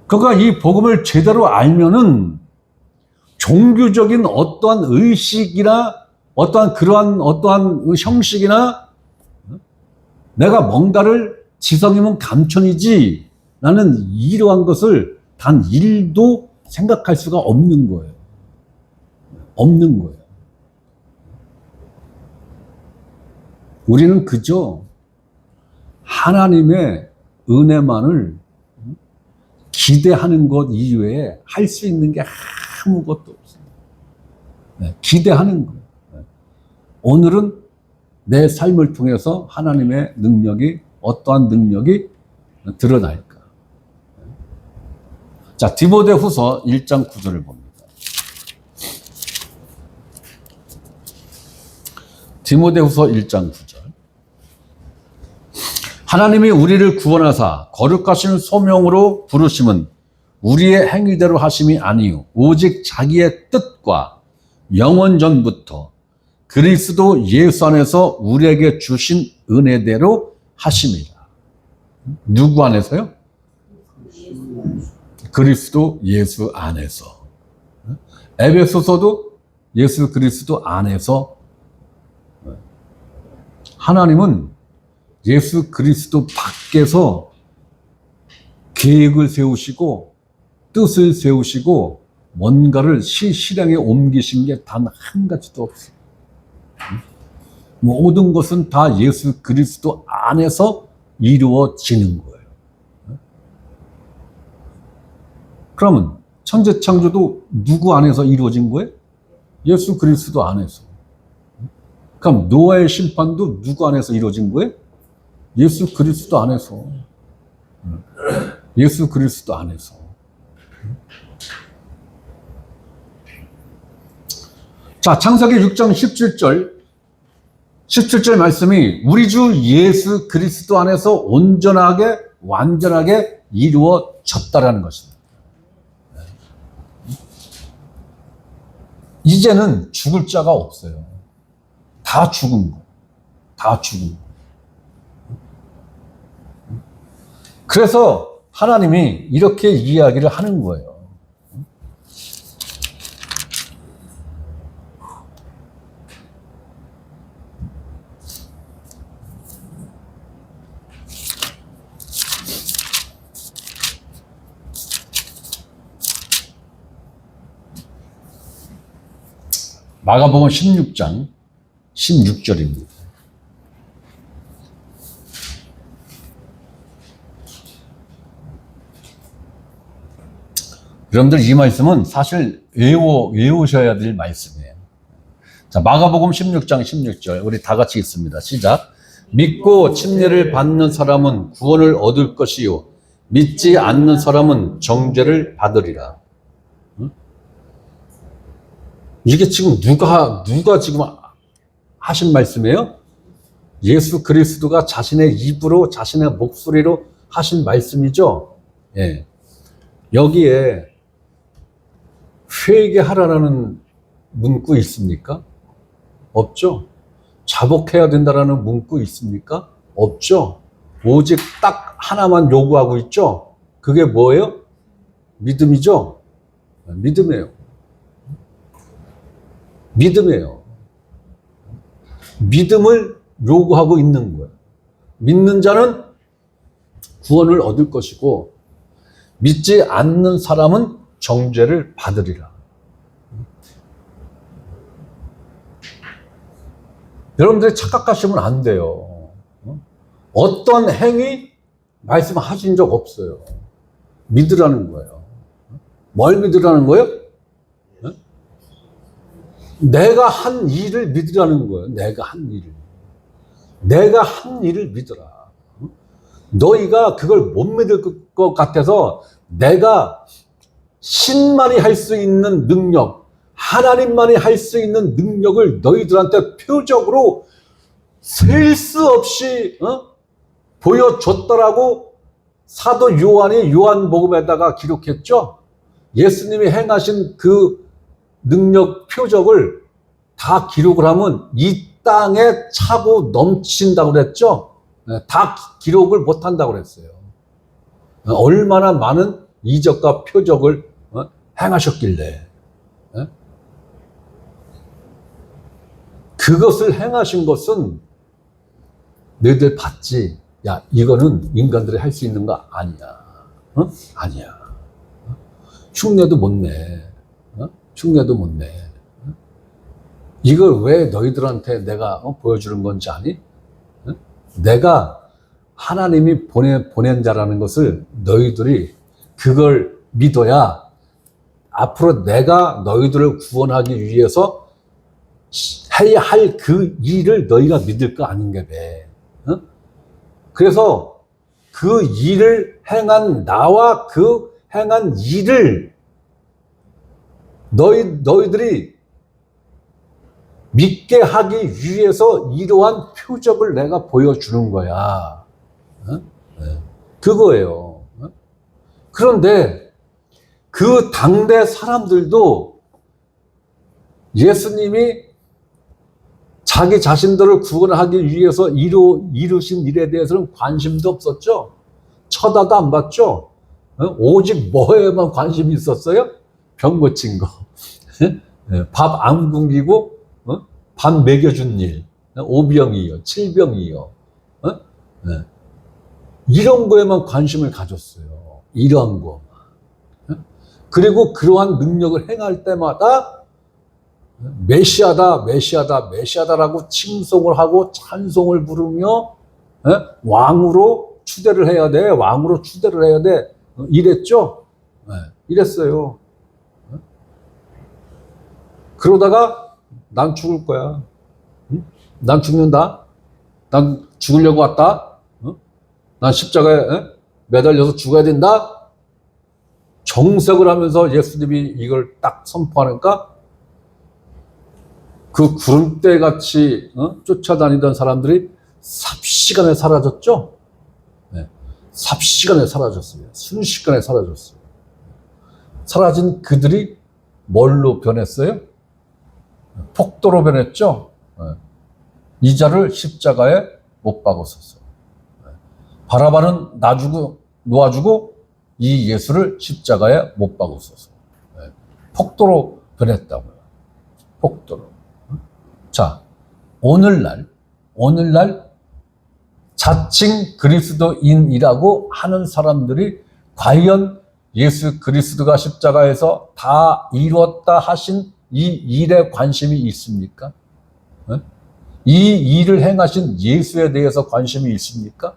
그가 이 복음을 제대로 알면은 종교적인 어떠한 의식이나 어떠한 형식이나 내가 뭔가를 지성이면 감천이지 나는 이러한 것을 단 1도 생각할 수가 없는 거예요. 없는 거예요. 우리는 그저 하나님의 은혜만을 기대하는 것 이외에 할 수 있는 게 아무것도 없어요. 기대하는 거예요. 오늘은 내 삶을 통해서 하나님의 능력이 어떠한 능력이 드러날까? 자, 디모데후서 1장 9절을 봅니다. 디모데후서 1장 9절. 하나님이 우리를 구원하사 거룩하신 소명으로 부르심은 우리의 행위대로 하심이 아니요 오직 자기의 뜻과 영원 전부터 그리스도 예수 안에서 우리에게 주신 은혜대로 하심이라. 누구 안에서요? 그리스도 예수 안에서. 에베소서도 예수 그리스도 안에서. 하나님은 예수 그리스도 밖에서 계획을 세우시고 뜻을 세우시고 뭔가를 실행에 옮기신 게 단 한 가지도 없어요. 모든 것은 다 예수 그리스도 안에서 이루어지는 거예요. 그러면 천재창조도 누구 안에서 이루어진 거예요? 예수 그리스도 안에서. 그럼 노아의 심판도 누구 안에서 이루어진 거예요? 예수 그리스도 안에서. 예수 그리스도 안에서. 자, 창세기 6장 17절 17절 말씀이 우리 주 예수 그리스도 안에서 온전하게 완전하게 이루어졌다라는 것입니다. 이제는 죽을 자가 없어요. 다 죽은 거. 다 죽은 거. 그래서 하나님이 이렇게 이야기를 하는 거예요. 마가복음 16장 16절입니다. 여러분들 이 말씀은 사실 외우셔야 될 말씀이에요. 자, 마가복음 16장 16절 우리 다 같이 읽습니다. 시작. 믿고 침례를 받는 사람은 구원을 얻을 것이요 믿지 않는 사람은 정죄를 받으리라. 이게 지금 누가 지금 하신 말씀이에요? 예수 그리스도가 자신의 입으로 자신의 목소리로 하신 말씀이죠. 예. 여기에 회개하라는 문구 있습니까? 없죠. 자복해야 된다라는 문구 있습니까? 없죠. 오직 딱 하나만 요구하고 있죠. 그게 뭐예요? 믿음이죠. 믿음이에요. 믿음이에요. 믿음을 요구하고 있는 거예요. 믿는 자는 구원을 얻을 것이고 믿지 않는 사람은 정죄를 받으리라. 여러분들이 착각하시면 안 돼요. 어떤 행위 말씀하신 적 없어요. 믿으라는 거예요. 뭘 믿으라는 거예요? 내가 한 일을 믿으라는 거예요. 내가 한 일을. 내가 한 일을 믿어라. 너희가 그걸 못 믿을 것 같아서 내가 신만이 할 수 있는 능력, 하나님만이 할 수 있는 능력을 너희들한테 표적으로 셀 수 없이 보여줬더라고 사도 요한이 요한복음에다가 기록했죠. 예수님이 행하신 그 능력 표적을 다 기록을 하면 이 땅에 차고 넘친다고 그랬죠. 다 기록을 못한다고 그랬어요. 얼마나 많은 이적과 표적을 행하셨길래 그것을 행하신 것은 너희들 봤지. 야, 이거는 인간들이 할 수 있는 거 아니야. 아니야. 흉내도 못 내. 흉내도 못 내. 이걸 왜 너희들한테 내가 보여주는 건지 아니? 내가 하나님이 보낸 자라는 것을 너희들이 그걸 믿어야 앞으로 내가 너희들을 구원하기 위해서 해야 할 그 일을 너희가 믿을 거 아닌가 봐. 그래서 그 일을 행한 나와 그 행한 일을 너희들이 믿게 하기 위해서 이러한 표적을 내가 보여주는 거야. 그거예요. 그런데 그 당대 사람들도 예수님이 자기 자신들을 구원하기 위해서 이루신 일에 대해서는 관심도 없었죠. 쳐다도 안 봤죠. 오직 뭐에만 관심이 있었어요? 병 고친 거. 밥 안 굶기고 밥 먹여준 일. 5병이요 7병이요. 이런 거에만 관심을 가졌어요. 이러한 거. 그리고 그러한 능력을 행할 때마다 메시아다, 메시아다, 메시아다라고 칭송을 하고 찬송을 부르며 왕으로 추대를 해야 돼, 왕으로 추대를 해야 돼. 이랬죠? 이랬어요. 그러다가 난 죽을 거야. 난 죽는다. 난 죽으려고 왔다. 난 십자가에 매달려서 죽어야 된다. 정색을 하면서 예수님이 이걸 딱 선포하니까 그 구름대 같이 쫓아다니던 사람들이 삽시간에 사라졌죠? 네. 삽시간에 사라졌어요. 순식간에 사라졌어요. 사라진 그들이 뭘로 변했어요? 폭도로 변했죠? 네. 이자를 십자가에 못 박았었어. 네. 바라바는 놓아주고 이 예수를 십자가에 못 박았었어. 네. 폭도로 변했다고요. 폭도로. 자, 오늘날 자칭 그리스도인이라고 하는 사람들이 과연 예수 그리스도가 십자가에서 다 이루었다 하신 이 일에 관심이 있습니까? 이 일을 행하신 예수에 대해서 관심이 있습니까?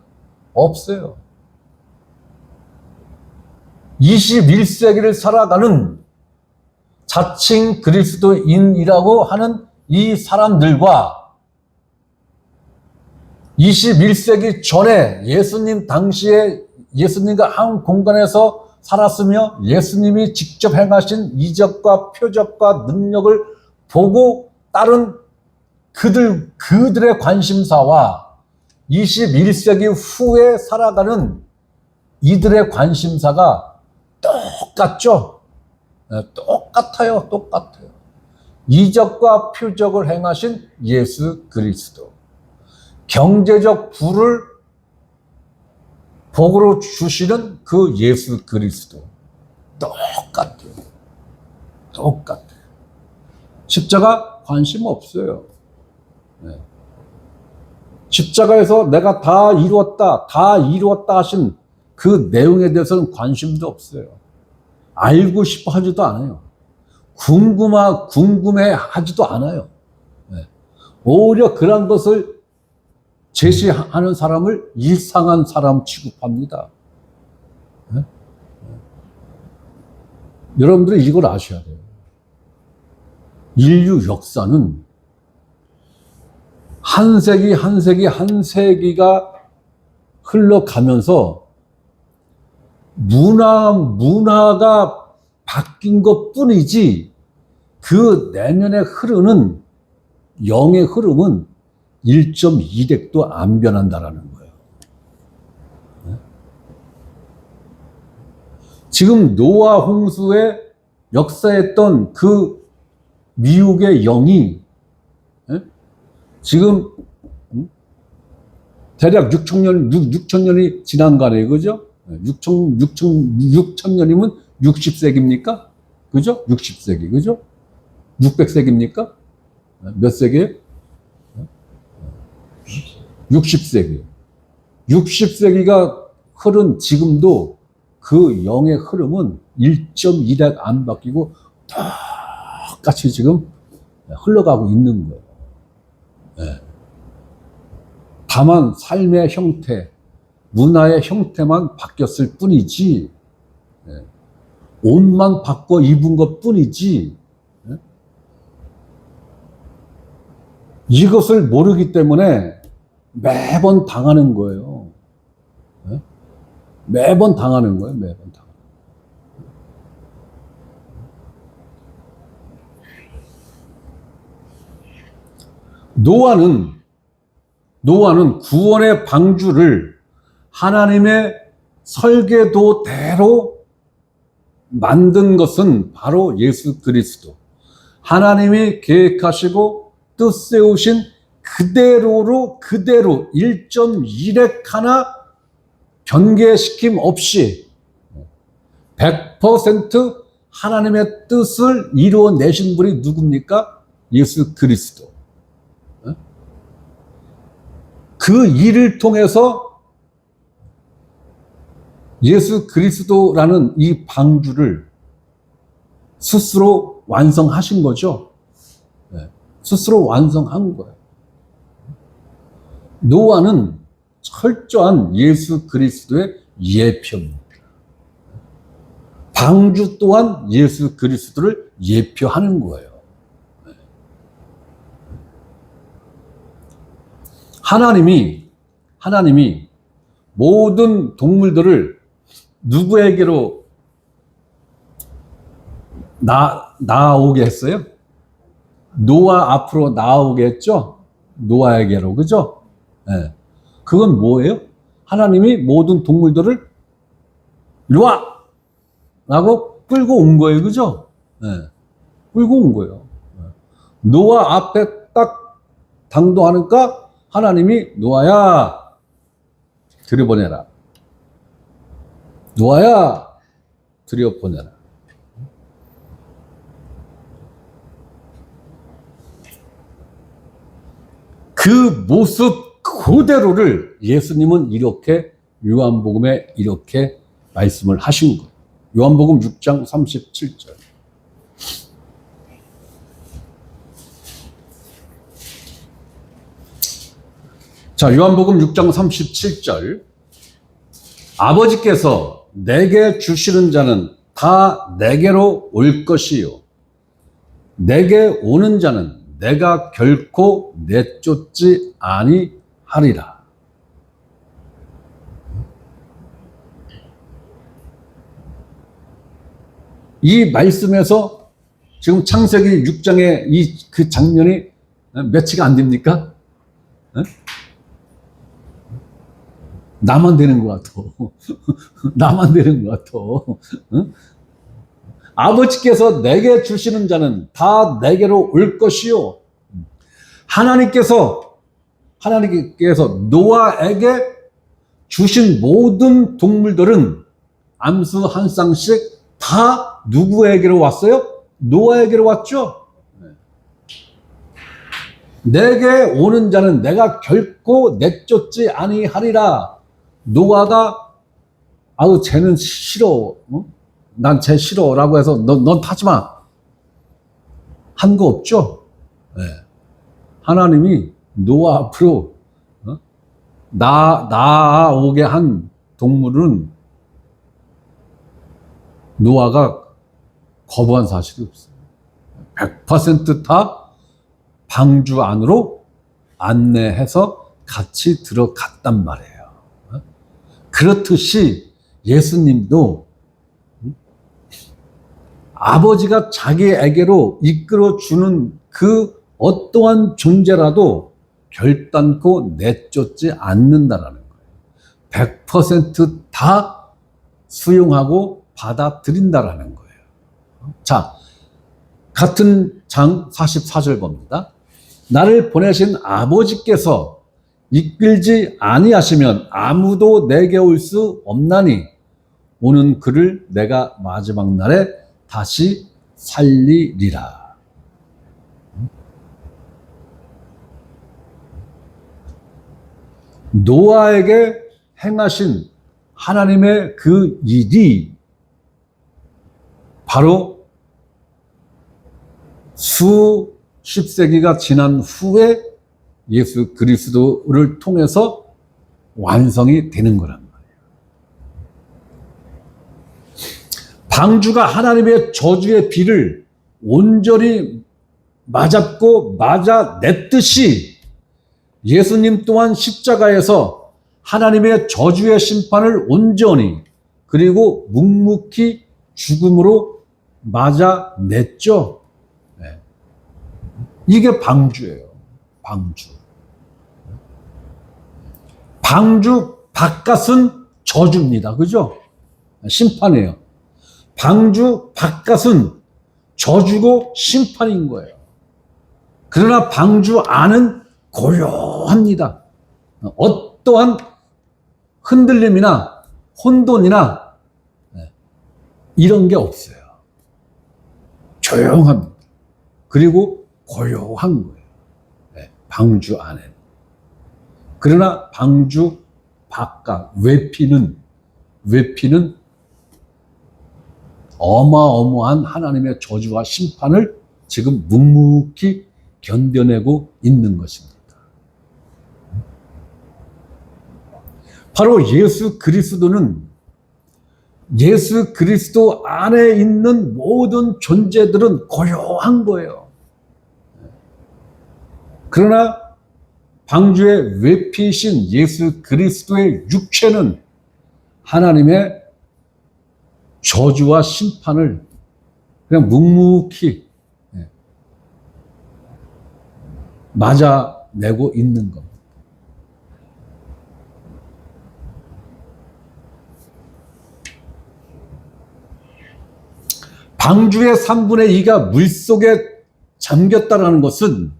없어요. 21세기를 살아가는 자칭 그리스도인이라고 하는 이 사람들과 21세기 전에 예수님 당시에 예수님과 한 공간에서 살았으며 예수님이 직접 행하신 이적과 표적과 능력을 보고 따른 그들의 관심사와 21세기 후에 살아가는 이들의 관심사가 똑같죠? 네, 똑같아요. 이적과 표적을 행하신 예수 그리스도. 경제적 부를 복으로 주시는 그 예수 그리스도. 똑같아요. 십자가 관심 없어요. 네. 십자가에서 내가 다 이루었다 하신 그 내용에 대해서는 관심도 없어요. 알고 싶어 하지도 않아요. 궁금해 하지도 않아요. 네. 오히려 그런 것을 제시하는 사람을 이상한 사람 취급합니다. 네? 여러분들이 이걸 아셔야 돼요. 인류 역사는 한 세기가 흘러가면서 문화가 바뀐 것 뿐이지 그 내면에 흐르는 영의 흐름은 1.2뎁도 안 변한다라는 거예요. 지금 노아 홍수에 역사했던 그 미혹의 영이 지금 대략 6천년이 지난 거네요. 그죠? 6천년이면 60세기입니까? 그죠? 60세기. 그죠? 600세기입니까? 몇 세기예요? 60세기. 60세기가 흐른 지금도 그 영의 흐름은 1.2뎁 안 바뀌고 똑같이 지금 흘러가고 있는 거예요. 네. 다만 삶의 형태, 문화의 형태만 바뀌었을 뿐이지, 네. 옷만 바꿔 입은 것 뿐이지, 네. 이것을 모르기 때문에 매번 당하는 거예요. 네. 매번 당하는 거예요. 노아는 구원의 방주를 하나님의 설계도대로 만든 것은 바로 예수 그리스도. 하나님이 계획하시고 뜻 세우신 그대로 1.1획 하나 변개시킴 없이 100% 하나님의 뜻을 이루어내신 분이 누굽니까? 예수 그리스도. 그 일을 통해서 예수 그리스도라는 이 방주를 스스로 완성하신 거죠. 스스로 완성한 거예요. 노아는 철저한 예수 그리스도의 예표입니다. 방주 또한 예수 그리스도를 예표하는 거예요. 하나님이 모든 동물들을 누구에게로 나오게 했어요? 노아 앞으로 나오겠죠? 노아에게로, 그죠? 예. 그건 뭐예요? 하나님이 모든 동물들을 이리 와! 라고 끌고 온 거예요, 그죠? 예. 끌고 온 거예요. 노아 앞에 딱 당도하니까 하나님이 노아야, 들여보내라. 노아야, 들여보내라. 그 모습 그대로를 예수님은 이렇게 요한복음에 이렇게 말씀을 하신 거예요. 요한복음 6장 37절. 자, 요한복음 6장 37절. 아버지께서 내게 주시는 자는 다 내게로 올 것이요. 내게 오는 자는 내가 결코 내쫓지 아니하리라. 이 말씀에서 지금 창세기 6장의 그 장면이 매치가 안 됩니까? 나만 되는 것 같아. 나만 되는 것 같아. 아버지께서 내게 주시는 자는 다 내게로 올 것이요. 하나님께서 노아에게 주신 모든 동물들은 암수 한 쌍씩 다 누구에게로 왔어요? 노아에게로 왔죠. 내게 오는 자는 내가 결코 내쫓지 아니하리라. 노아가 아우 쟤는 싫어. 난 쟤 싫어라고 해서 넌 타지 마. 한 거 없죠? 네. 하나님이 노아 앞으로 나오게 한 동물은 노아가 거부한 사실이 없어요. 100% 다 방주 안으로 안내해서 같이 들어갔단 말이에요. 그렇듯이 예수님도 아버지가 자기에게로 이끌어주는 그 어떠한 존재라도 결단코 내쫓지 않는다라는 거예요. 100% 다 수용하고 받아들인다라는 거예요. 자, 같은 장 44절 봅니다. 나를 보내신 아버지께서 이끌지 아니하시면 아무도 내게 올 수 없나니 오는 그를 내가 마지막 날에 다시 살리리라. 노아에게 행하신 하나님의 그 일이 바로 수십 세기가 지난 후에 예수 그리스도를 통해서 완성이 되는 거란 말이에요. 방주가 하나님의 저주의 비를 온전히 맞았고 맞아냈듯이 예수님 또한 십자가에서 하나님의 저주의 심판을 온전히 그리고 묵묵히 죽음으로 맞아냈죠. 네. 이게 방주예요. 방주. 방주 바깥은 저주입니다. 그죠? 심판이에요. 방주 바깥은 저주고 심판인 거예요. 그러나 방주 안은 고요합니다. 어떠한 흔들림이나 혼돈이나 이런 게 없어요. 조용합니다. 그리고 고요한 거예요. 방주 안에는. 그러나 방주 바깥 외피는 어마어마한 하나님의 저주와 심판을 지금 묵묵히 견뎌내고 있는 것입니다. 바로 예수 그리스도는 예수 그리스도 안에 있는 모든 존재들은 고요한 거예요. 그러나 방주의 외피이신 예수 그리스도의 육체는 하나님의 저주와 심판을 그냥 묵묵히 맞아내고 있는 겁니다. 방주의 3분의 2가 물속에 잠겼다는 것은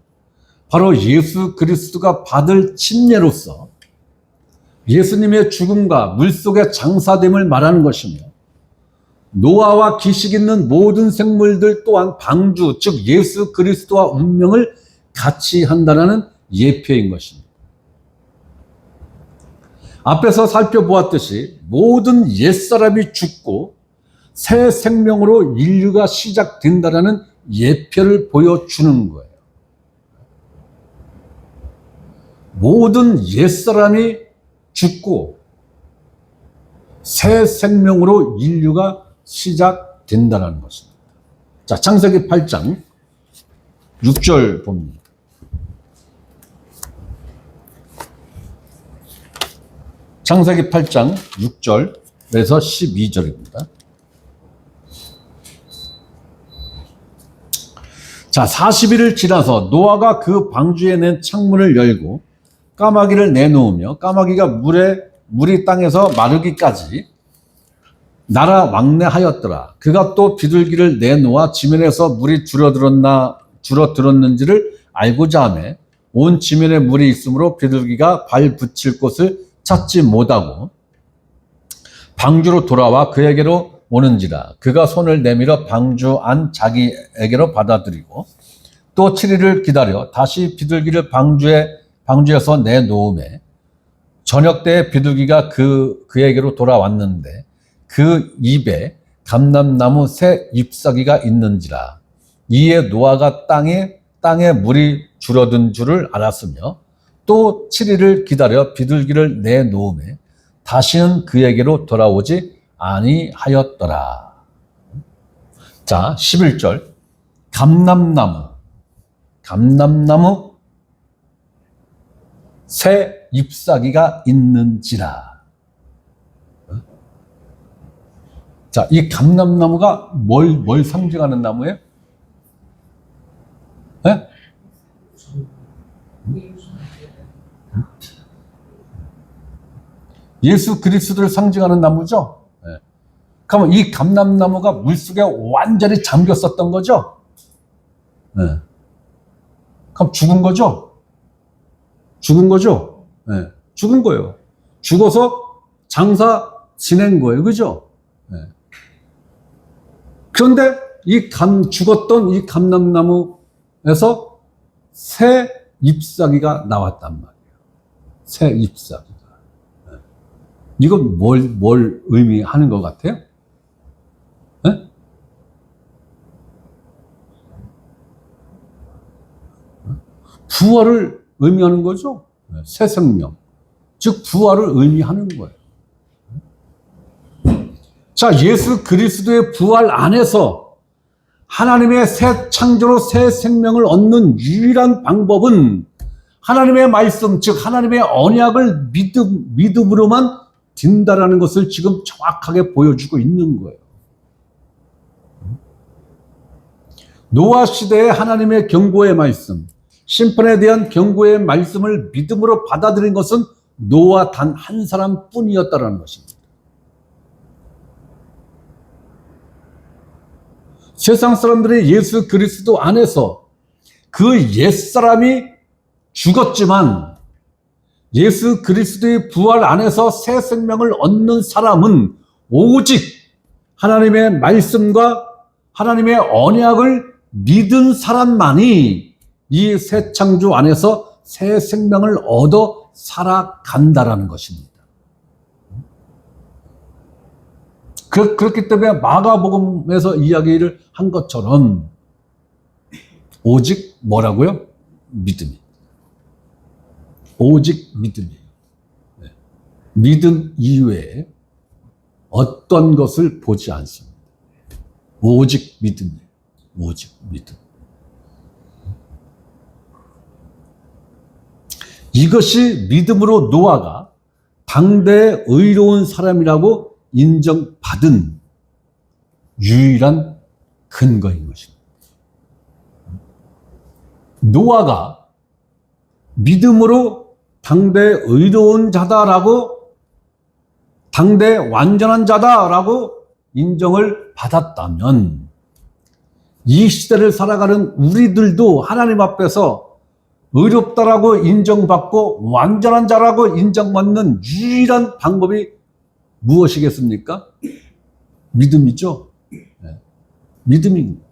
바로 예수 그리스도가 받을 침례로서 예수님의 죽음과 물속의 장사됨을 말하는 것이며, 노아와 기식 있는 모든 생물들 또한 방주, 즉 예수 그리스도와 운명을 같이 한다는 예표인 것입니다. 앞에서 살펴보았듯이 모든 옛사람이 죽고 새 생명으로 인류가 시작된다는 예표를 보여주는 거예요. 모든 옛사람이 죽고 새 생명으로 인류가 시작된다는 것입니다. 자, 창세기 8장 6절 봅니다. 창세기 8장 6절에서 12절입니다. 자, 40일을 지나서 노아가 그 방주에 낸 창문을 열고 까마귀를 내놓으며 까마귀가 물이 땅에서 마르기까지 날아 왕래하였더라. 그가 또 비둘기를 내놓아 지면에서 물이 줄어들었는지를 알고자 하매 온 지면에 물이 있으므로 비둘기가 발 붙일 곳을 찾지 못하고 방주로 돌아와 그에게로 오는지라. 그가 손을 내밀어 방주 안 자기에게로 받아들이고 또 7일을 기다려 다시 비둘기를 방주에서 내놓음에 저녁 때에 비둘기가 그에게로 돌아왔는데 그 입에 감람나무 새 잎사귀가 있는지라. 이에 노아가 땅에 물이 줄어든 줄을 알았으며 또 7일을 기다려 비둘기를 내놓음에 다시는 그에게로 돌아오지 아니하였더라. 자, 11절. 감람나무 새 잎사귀가 있는지라. 자, 이 감람나무가 뭘 상징하는 나무예요? 네? 예수 그리스도를 상징하는 나무죠. 네. 그러면 이 감람나무가 물속에 완전히 잠겼었던 거죠. 네. 그럼 죽은 거죠. 죽은 거죠. 네. 죽은 거예요. 죽어서 장사 지낸 거예요. 그죠? 네. 그런데 죽었던 이 감람나무에서 새 잎사귀가 나왔단 말이에요. 새 잎사귀가. 네. 이건 뭘 의미하는 것 같아요? 네? 부활을 의미하는 거죠. 네. 새 생명. 즉 부활을 의미하는 거예요. 자, 예수 그리스도의 부활 안에서 하나님의 새 창조로 새 생명을 얻는 유일한 방법은 하나님의 말씀, 즉 하나님의 언약을 믿음으로만 된다라는 것을 지금 정확하게 보여주고 있는 거예요. 노아 시대의 하나님의 경고의 말씀, 심판에 대한 경고의 말씀을 믿음으로 받아들인 것은 노아 단 한 사람뿐이었다라는 것입니다. 세상 사람들이 예수 그리스도 안에서 그 옛사람이 죽었지만 예수 그리스도의 부활 안에서 새 생명을 얻는 사람은 오직 하나님의 말씀과 하나님의 언약을 믿은 사람만이 이 새 창조 안에서 새 생명을 얻어 살아간다라는 것입니다. 그렇기 때문에 마가복음에서 이야기를 한 것처럼 오직 뭐라고요? 믿음이. 오직 믿음이에요. 네. 믿음 이외에 어떤 것을 보지 않습니다. 오직 믿음이에요. 오직 믿음. 이것이 믿음으로 노아가 당대의 의로운 사람이라고 인정받은 유일한 근거인 것입니다. 노아가 믿음으로 당대 의로운 자다라고, 당대 완전한 자다라고 인정을 받았다면, 이 시대를 살아가는 우리들도 하나님 앞에서 의롭다라고 인정받고 완전한 자라고 인정받는 유일한 방법이 무엇이겠습니까? 믿음이죠. 네. 믿음입니다.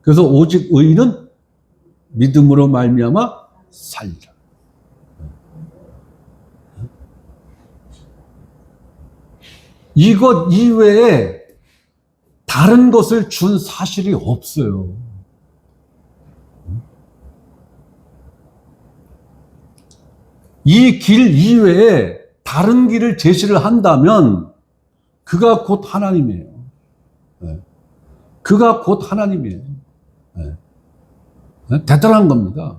그래서 오직 의인은 믿음으로 말미암아 살리라. 이것 이외에 다른 것을 준 사실이 없어요. 이 길 이외에 다른 길을 제시를 한다면 그가 곧 하나님이에요. 그가 곧 하나님이에요. 대단한 겁니다.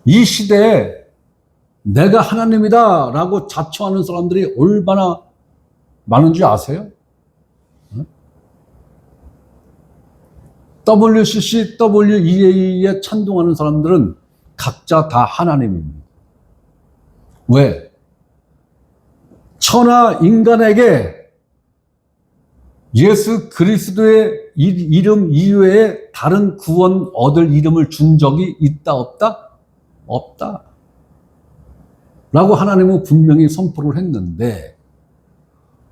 이 시대에 내가 하나님이다 라고 자처하는 사람들이 얼마나 많은 줄 아세요? WCC, WEA에 찬동하는 사람들은 각자 다 하나님입니다. 왜? 천하 인간에게 예수 그리스도의 이름 이외에 다른 구원 얻을 이름을 준 적이 있다 없다? 없다. 라고 하나님은 분명히 선포를 했는데,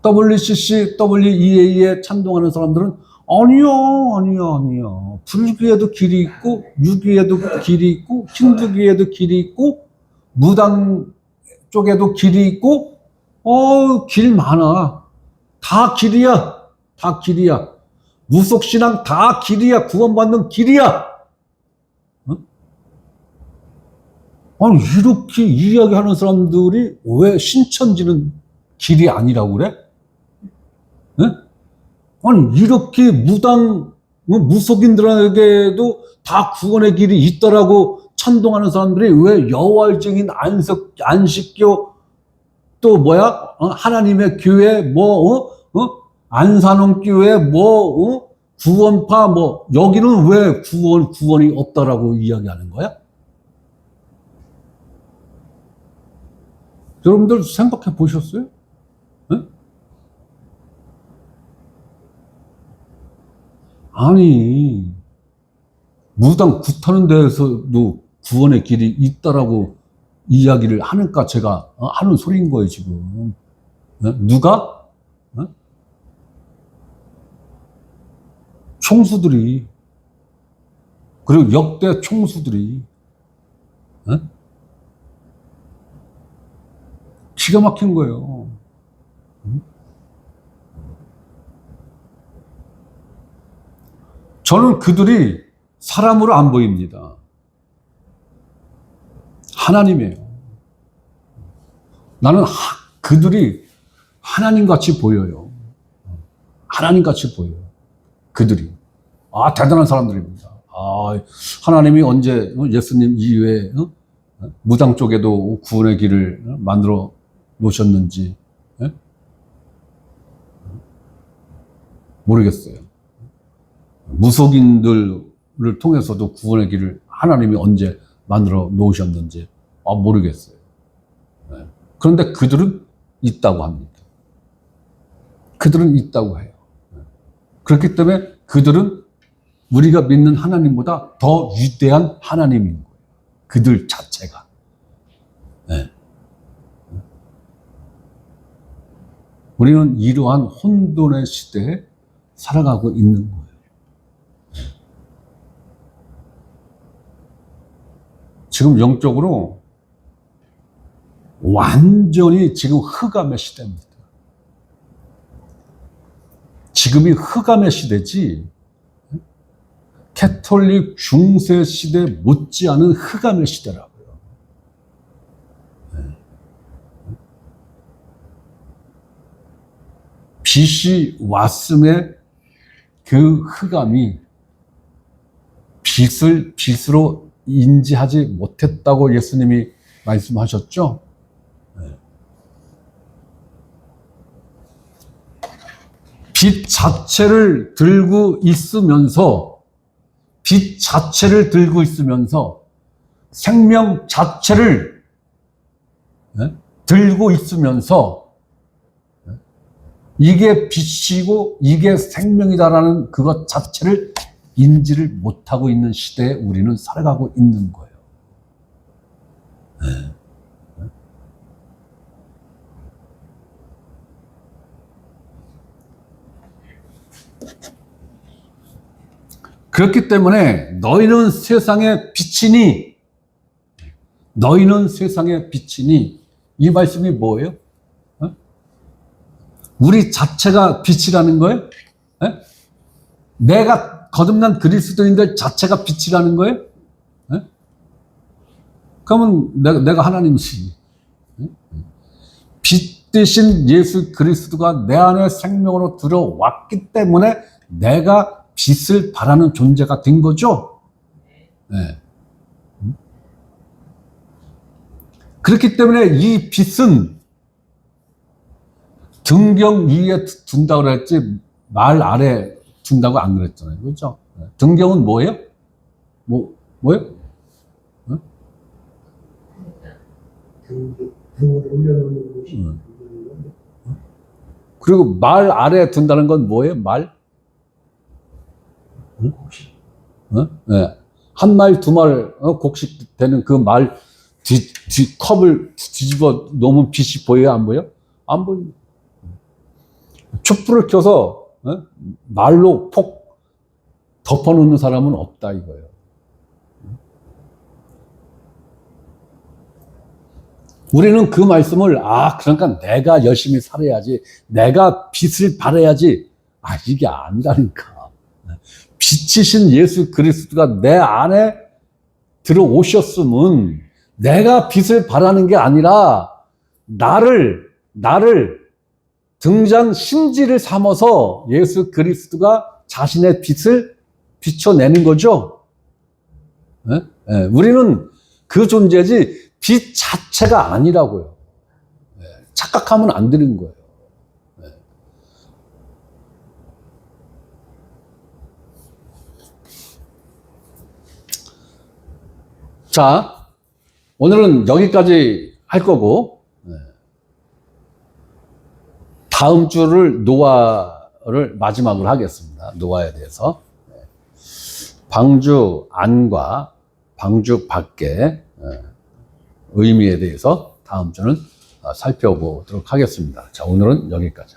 WCC, WEA에 찬동하는 사람들은 아니야. 불교에도 길이 있고, 유교에도 길이 있고, 힌두교에도 길이 있고, 무당 쪽에도 길이 있고, 길 많아. 다 길이야. 다 길이야. 무속신앙 다 길이야. 구원받는 길이야. 아니, 이렇게 이야기하는 사람들이 왜 신천지는 길이 아니라고 그래? 네? 아니, 이렇게 무속인들에게도 다 구원의 길이 있더라고 찬동하는 사람들이 왜 여호와의 증인 안식교 또 하나님의 교회 안산홍 교회 구원파 여기는 왜 구원이 없다라고 이야기하는 거야? 여러분들 생각해 보셨어요? 네? 아니, 무당 굿하는 데에서도 구원의 길이 있다라고 이야기를 하니까 제가 하는 소리인 거예요, 지금. 네? 누가? 네? 총수들이, 그리고 역대 총수들이, 네? 기가 막힌 거예요. 저는 그들이 사람으로 안 보입니다. 하나님이에요. 나는 그들이 하나님같이 보여요. 하나님같이 보여요. 그들이. 대단한 사람들입니다. 하나님이 언제 예수님 이외에 무당 쪽에도 구원의 길을 만들어 놓으셨는지 모르겠어요. 무속인들을 통해서도 구원의 길을 하나님이 언제 만들어 놓으셨는지 모르겠어요. 그런데 그들은 있다고 합니다. 그들은 있다고 해요. 그렇기 때문에 그들은 우리가 믿는 하나님보다 더 위대한 하나님인 거예요. 그들 자체가. 우리는 이러한 혼돈의 시대에 살아가고 있는 거예요. 지금 영적으로 완전히 지금 흑암의 시대입니다. 지금이 흑암의 시대지 캐톨릭 중세 시대 못지않은 흑암의 시대라고요. 빛이 왔음에 그 흑암이 빛으로 인지하지 못했다고 예수님이 말씀하셨죠? 빛 자체를 들고 있으면서 빛 자체를 들고 있으면서 생명 자체를 들고 있으면서 이게 빛이고 이게 생명이다라는 그것 자체를 인지를 못하고 있는 시대에 우리는 살아가고 있는 거예요. 그렇기 때문에 너희는 세상의 빛이니, 너희는 세상의 빛이니, 이 말씀이 뭐예요? 우리 자체가 빛이라는 거예요? 내가 거듭난 그리스도인들 자체가 빛이라는 거예요? 그러면 내가 하나님이지. 빛 대신 예수 그리스도가 내 안에 생명으로 들어왔기 때문에 내가 빛을 발하는 존재가 된 거죠. 네. 그렇기 때문에 이 빛은 등경 위에 둔다고 그랬지 말 아래 둔다고 안 그랬잖아요. 그렇죠? 등경은 뭐예요? 뭐예요? 등을 올려놓는 것이 그리고 말 아래 둔다는 건 뭐예요? 말? 네. 한 말, 두 말, 곡식 되는 그 말 컵을 뒤집어 놓으면 빛이 보여요? 안 보여요? 안 보입니다. 촛불을 켜서 말로 폭 덮어놓는 사람은 없다 이거예요. 우리는 그 말씀을 그러니까 내가 열심히 살아야지, 내가 빛을 발해야지, 이게 아니라니까. 빛이신 예수 그리스도가 내 안에 들어오셨으면 내가 빛을 발하는 게 아니라 나를 등잔 심지를 삼아서 예수 그리스도가 자신의 빛을 비춰내는 거죠. 우리는 그 존재지 빛 자체가 아니라고요. 착각하면 안 되는 거예요. 자, 오늘은 여기까지 할 거고, 다음 주를 노아를 마지막으로 하겠습니다. 노아에 대해서. 방주 안과 방주 밖의 의미에 대해서 다음 주는 살펴보도록 하겠습니다. 자, 오늘은 여기까지.